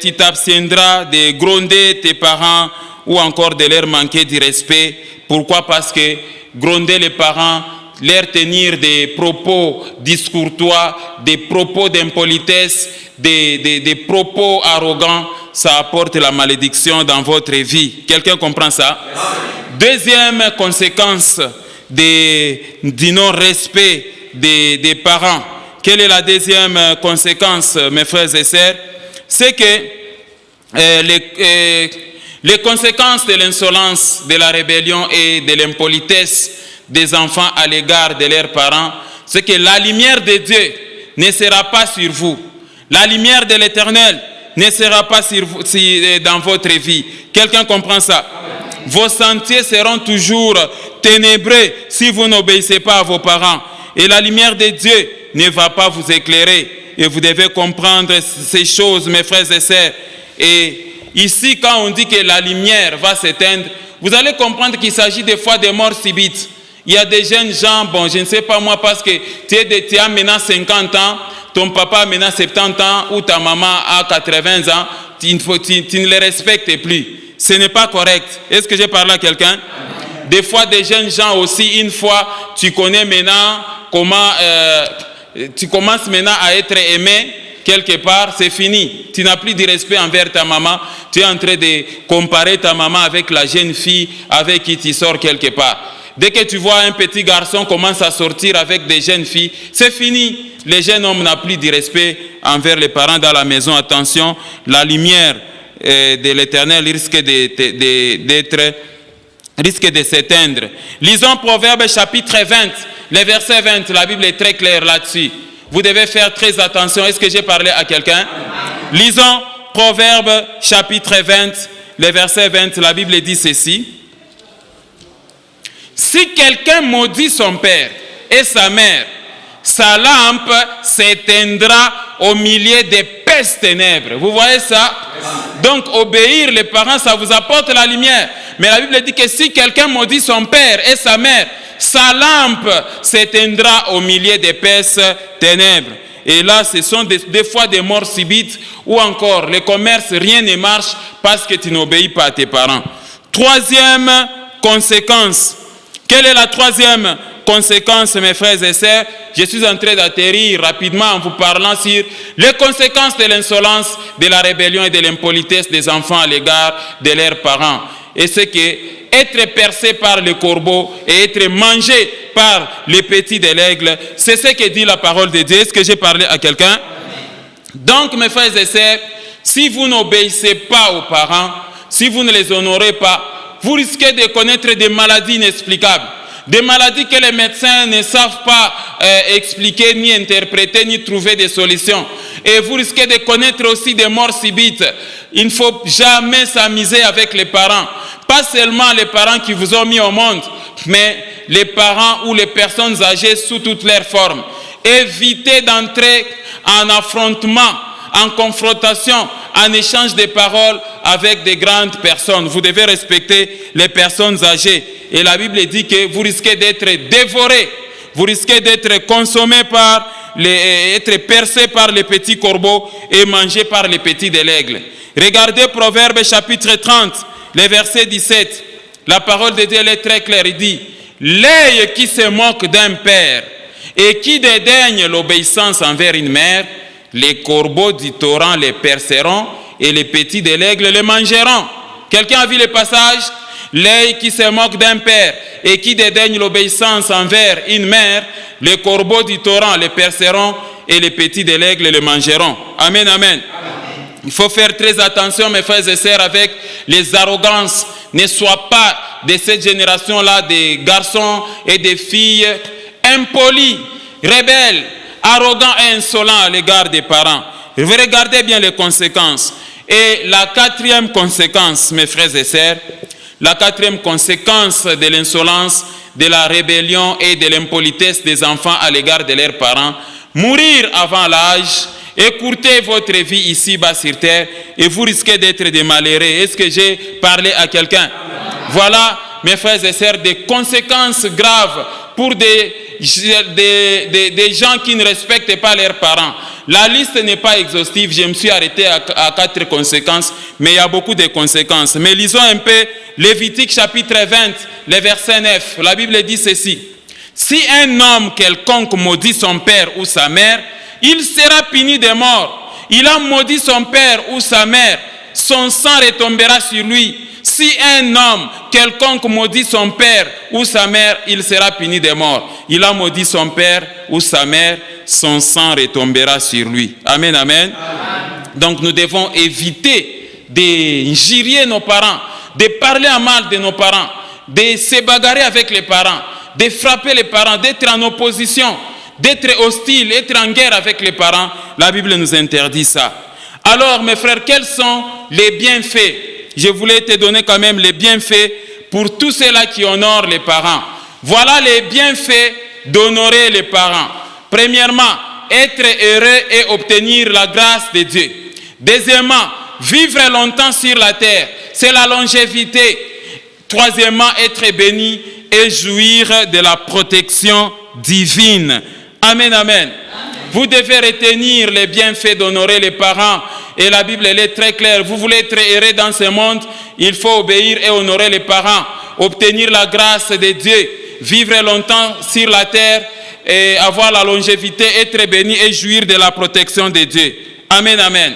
tu t'abstiendras de gronder tes parents ou encore de leur manquer du respect. Pourquoi? Parce que gronder les parents, leur tenir des propos discourtois, des propos d'impolitesse, des propos arrogants, ça apporte la malédiction dans votre vie. Quelqu'un comprend ça? Deuxième conséquence du non-respect des parents. Quelle est la deuxième conséquence, mes frères et sœurs? C'est que les conséquences de l'insolence, de la rébellion et de l'impolitesse des enfants à l'égard de leurs parents, c'est que la lumière de Dieu ne sera pas sur vous. La lumière de l'Éternel ne sera pas sur vous, dans votre vie. Quelqu'un comprend ça? Vos sentiers seront toujours ténébreux si vous n'obéissez pas à vos parents. Et la lumière de Dieu ne va pas vous éclairer. Et vous devez comprendre ces choses, mes frères et sœurs. Et ici, quand on dit que la lumière va s'éteindre, vous allez comprendre qu'il s'agit des fois de morts subites. Il y a des jeunes gens, bon, je ne sais pas moi, parce que tu as maintenant 50 ans, ton papa a maintenant 70 ans, ou ta maman a 80 ans, tu ne les respectes plus. Ce n'est pas correct. Est-ce que j'ai parlé à quelqu'un? Des fois, des jeunes gens aussi, une fois, tu connais maintenant comment... tu commences maintenant à être aimé, quelque part, c'est fini. Tu n'as plus de respect envers ta maman. Tu es en train de comparer ta maman avec la jeune fille avec qui tu sors quelque part. Dès que tu vois un petit garçon commence à sortir avec des jeunes filles, c'est fini. Les jeunes hommes n'ont plus de respect envers les parents dans la maison. Attention, la lumière de l'Éternel risque de s'éteindre. Lisons Proverbes chapitre 20, le verset 20. La Bible est très claire là-dessus. Vous devez faire très attention. Est-ce que j'ai parlé à quelqu'un? Lisons Proverbes chapitre 20, le verset 20. La Bible dit ceci. Si quelqu'un maudit son père et sa mère, sa lampe s'éteindra au milieu d'épaisses ténèbres. Vous voyez ça? Donc, obéir les parents, ça vous apporte la lumière. Mais la Bible dit que si quelqu'un maudit son père et sa mère, sa lampe s'éteindra au milieu d'épaisses ténèbres. Et là, ce sont des fois des morts subites ou encore les commerces, rien ne marche parce que tu n'obéis pas à tes parents. Troisième conséquence. Quelle est la troisième conséquence, mes frères et sœurs? Je suis en train d'atterrir rapidement en vous parlant sur les conséquences de l'insolence, de la rébellion et de l'impolitesse des enfants à l'égard de leurs parents. Et c'est que être percé par le corbeau et être mangé par les petits de l'aigle, c'est ce que dit la parole de Dieu. Est-ce que j'ai parlé à quelqu'un? Donc, mes frères et sœurs, si vous n'obéissez pas aux parents, si vous ne les honorez pas, vous risquez de connaître des maladies inexplicables, des maladies que les médecins ne savent pas expliquer, ni interpréter, ni trouver des solutions. Et vous risquez de connaître aussi des morts subites. Il ne faut jamais s'amuser avec les parents. Pas seulement les parents qui vous ont mis au monde, mais les parents ou les personnes âgées sous toutes leurs formes. Évitez d'entrer en affrontement, en confrontation, en échange de paroles avec des grandes personnes. Vous devez respecter les personnes âgées. Et la Bible dit que vous risquez d'être dévorés, vous risquez d'être consommés être percés par les petits corbeaux et mangés par les petits de l'aigle. Regardez Proverbes chapitre 30, le verset 17. La parole de Dieu est très claire. Il dit, l'œil qui se moque d'un père et qui dédaigne l'obéissance envers une mère, les corbeaux du torrent les perceront et les petits de l'aigle les mangeront. Quelqu'un a vu le passage? L'œil qui se moque d'un père et qui dédaigne l'obéissance envers une mère, les corbeaux du torrent les perceront et les petits de l'aigle les mangeront. Amen, amen. Il faut faire très attention, mes frères et sœurs, avec les arrogances. Ne sois pas de cette génération-là des garçons et des filles impolis, rebelles, arrogants et insolents à l'égard des parents. Regardez bien les conséquences. Et la quatrième conséquence, mes frères et sœurs, la quatrième conséquence de l'insolence, de la rébellion et de l'impolitesse des enfants à l'égard de leurs parents, mourir avant l'âge, écourtez votre vie ici-bas sur terre et vous risquez d'être des malheureux. Est-ce que j'ai parlé à quelqu'un? Voilà, mes frères et sœurs, des conséquences graves pour des gens qui ne respectent pas leurs parents. La liste n'est pas exhaustive, je me suis arrêté à 4 conséquences, mais il y a beaucoup de conséquences. Mais lisons un peu Lévitique chapitre 20, le verset 9. La Bible dit ceci. Si un homme quelconque maudit son père ou sa mère, il sera puni de mort. Il a maudit son père ou sa mère, son sang retombera sur lui. Si un homme quelconque maudit son père ou sa mère, il sera puni de mort. Il a maudit son père ou sa mère, son sang retombera sur lui. Amen, amen. Donc nous devons éviter d'injurier nos parents, de parler à mal de nos parents, de se bagarrer avec les parents, de frapper les parents, d'être en opposition, d'être hostile, d'être en guerre avec les parents. La Bible nous interdit ça. Alors mes frères, quels sont les bienfaits? Je voulais te donner quand même les bienfaits pour tous ceux-là qui honorent les parents. Voilà les bienfaits d'honorer les parents. Premièrement, être heureux et obtenir la grâce de Dieu. Deuxièmement, vivre longtemps sur la terre, c'est la longévité. Troisièmement, être béni et jouir de la protection divine. Amen, amen. Vous devez retenir les bienfaits d'honorer les parents. Et la Bible, elle est très claire. Vous voulez être heureux dans ce monde, il faut obéir et honorer les parents. Obtenir la grâce de Dieu. Vivre longtemps sur la terre et avoir la longévité, être béni et jouir de la protection de Dieu. Amen, amen.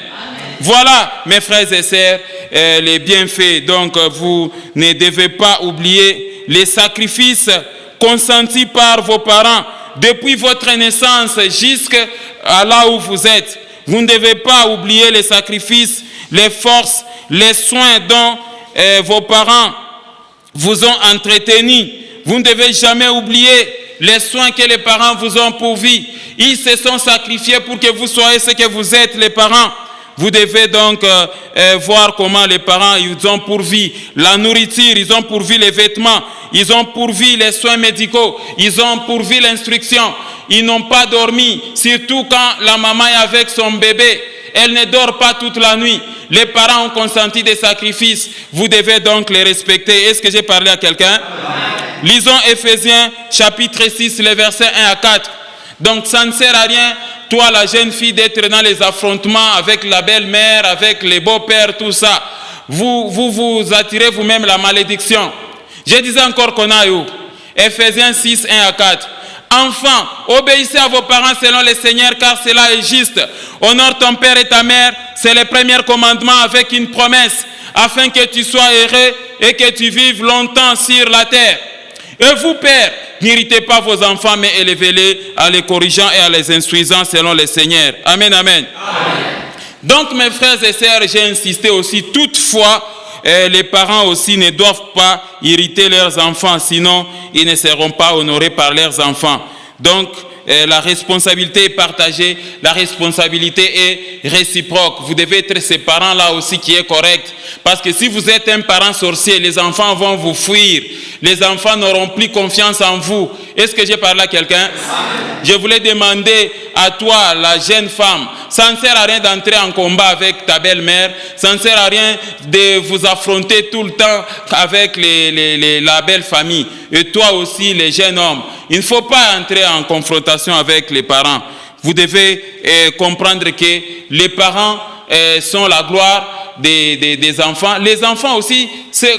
Voilà, mes frères et sœurs, les bienfaits. Donc, vous ne devez pas oublier les sacrifices consentis par vos parents depuis votre naissance jusqu'à là où vous êtes. Vous ne devez pas oublier les sacrifices, les forces, les soins dont vos parents vous ont entretenu. Vous ne devez jamais oublier les soins que les parents vous ont pourvus. Ils se sont sacrifiés pour que vous soyez ce que vous êtes, les parents. Vous devez donc voir comment les parents ils ont pourvu la nourriture, ils ont pourvu les vêtements, ils ont pourvu les soins médicaux, ils ont pourvu l'instruction. Ils n'ont pas dormi, surtout quand la maman est avec son bébé. Elle ne dort pas toute la nuit. Les parents ont consenti des sacrifices. Vous devez donc les respecter. Est-ce que j'ai parlé à quelqu'un? Lisons Éphésiens chapitre 6, les versets 1 à 4. Donc ça ne sert à rien, toi la jeune fille, d'être dans les affrontements avec la belle-mère, avec les beaux-pères, tout ça. Vous attirez vous-même la malédiction. Je disais encore qu'on a eu Éphésiens 6, 1 à 4. Enfants, obéissez à vos parents selon le Seigneur, car cela est juste. Honore ton père et ta mère, c'est le premier commandement avec une promesse, afin que tu sois heureux et que tu vives longtemps sur la terre. Et vous, pères, n'irritez pas vos enfants, mais élevez-les en les corrigeant et en les instruisant selon le Seigneur. Amen, amen. Amen. Donc, mes frères et sœurs, j'ai insisté aussi, toutefois, les parents aussi ne doivent pas irriter leurs enfants, sinon ils ne seront pas honorés par leurs enfants. Donc, la responsabilité est partagée, la responsabilité est réciproque. Vous devez être ces parents-là aussi qui est correct. Parce que si vous êtes un parent sorcier, les enfants vont vous fuir. Les enfants n'auront plus confiance en vous. Est-ce que j'ai parlé à quelqu'un? Je voulais demander à toi, la jeune femme, ça ne sert à rien d'entrer en combat avec ta belle-mère, ça ne sert à rien de vous affronter tout le temps avec la belle famille. Et toi aussi, les jeunes hommes, il ne faut pas entrer en confrontation avec les parents. Vous devez comprendre que les parents sont la gloire des enfants. Les enfants aussi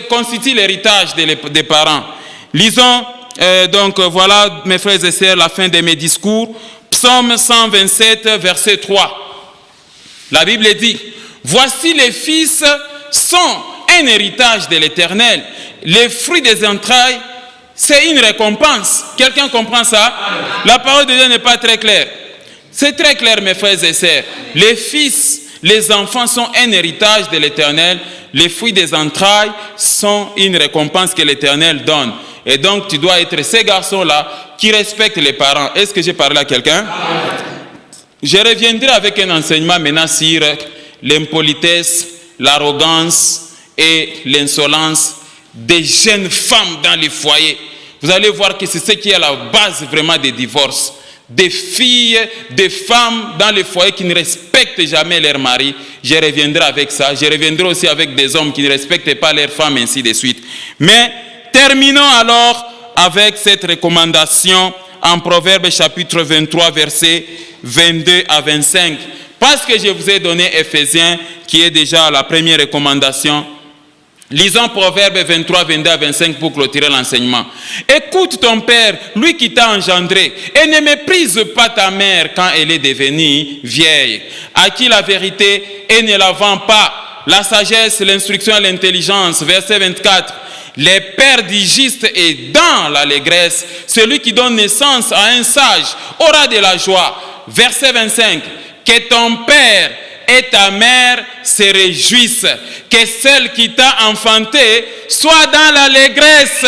constituent l'héritage des parents. Lisons donc voilà, mes frères et sœurs, la fin de mes discours. Psaume 127, verset 3. La Bible dit, voici les fils sont un héritage de l'Éternel. Les fruits des entrailles, c'est une récompense. Quelqu'un comprend ça? La parole de Dieu n'est pas très claire. C'est très clair, mes frères et sœurs. Les fils, les enfants sont un héritage de l'Éternel. Les fruits des entrailles sont une récompense que l'Éternel donne. Et donc, tu dois être ces garçons-là qui respectent les parents. Est-ce que j'ai parlé à quelqu'un? Je reviendrai avec un enseignement maintenant sur l'impolitesse, l'arrogance et l'insolence des jeunes femmes dans les foyers. Vous allez voir que c'est ce qui est à la base vraiment des divorces. Des filles, des femmes dans les foyers qui ne respectent jamais leur mari. Je reviendrai avec ça. Je reviendrai aussi avec des hommes qui ne respectent pas leurs femmes, ainsi de suite. Mais terminons alors avec cette recommandation en Proverbes chapitre 23, versets 22 à 25. Parce que je vous ai donné Éphésiens, qui est déjà la première recommandation. Lisons Proverbes 23, 22 à 25 pour clôturer l'enseignement. Écoute ton père, lui qui t'a engendré, et ne méprise pas ta mère quand elle est devenue vieille. Acquis la vérité et ne la vends pas. La sagesse, l'instruction et l'intelligence. Verset 24. Les pères du juste et dans l'allégresse, celui qui donne naissance à un sage aura de la joie. Verset 25. Que ton père et ta mère se réjouissent, que celle qui t'a enfanté soit dans l'allégresse.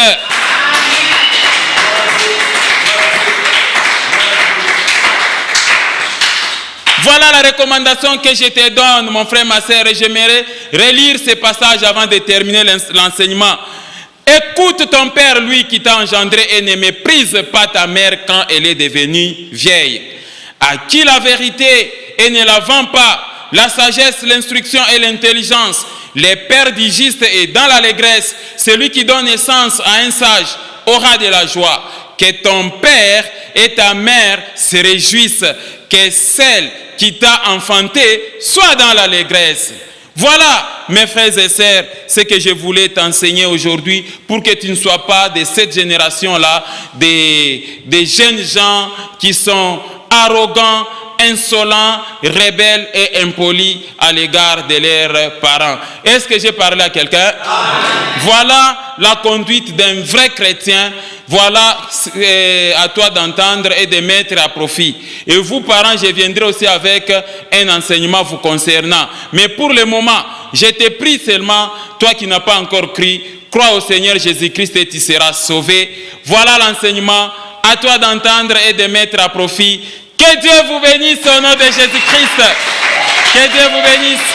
Voilà la recommandation que je te donne, mon frère, ma sœur, et j'aimerais relire ce passage avant de terminer l'enseignement. Écoute ton père, lui qui t'a engendré, et ne méprise pas ta mère quand elle est devenue vieille. Acquis la vérité et ne la vends pas. La sagesse, l'instruction et l'intelligence. Les pères du juste et dans l'allégresse. Celui qui donne naissance à un sage aura de la joie. Que ton père et ta mère se réjouissent. Que celle qui t'a enfanté soit dans l'allégresse. Voilà, mes frères et sœurs, ce que je voulais t'enseigner aujourd'hui pour que tu ne sois pas de cette génération-là, des jeunes gens qui sont arrogants, insolents, rebelles et impolis à l'égard de leurs parents. Est-ce que j'ai parlé à quelqu'un? Voilà la conduite d'un vrai chrétien. Voilà à toi d'entendre et de mettre à profit. Et vous, parents, je viendrai aussi avec un enseignement vous concernant. Mais pour le moment, je te prie seulement, toi qui n'as pas encore cru, crois au Seigneur Jésus-Christ et tu seras sauvé. Voilà l'enseignement. À toi d'entendre et de mettre à profit. Que Dieu vous bénisse au nom de Jésus-Christ. Que Dieu vous bénisse.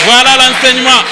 Voilà l'enseignement.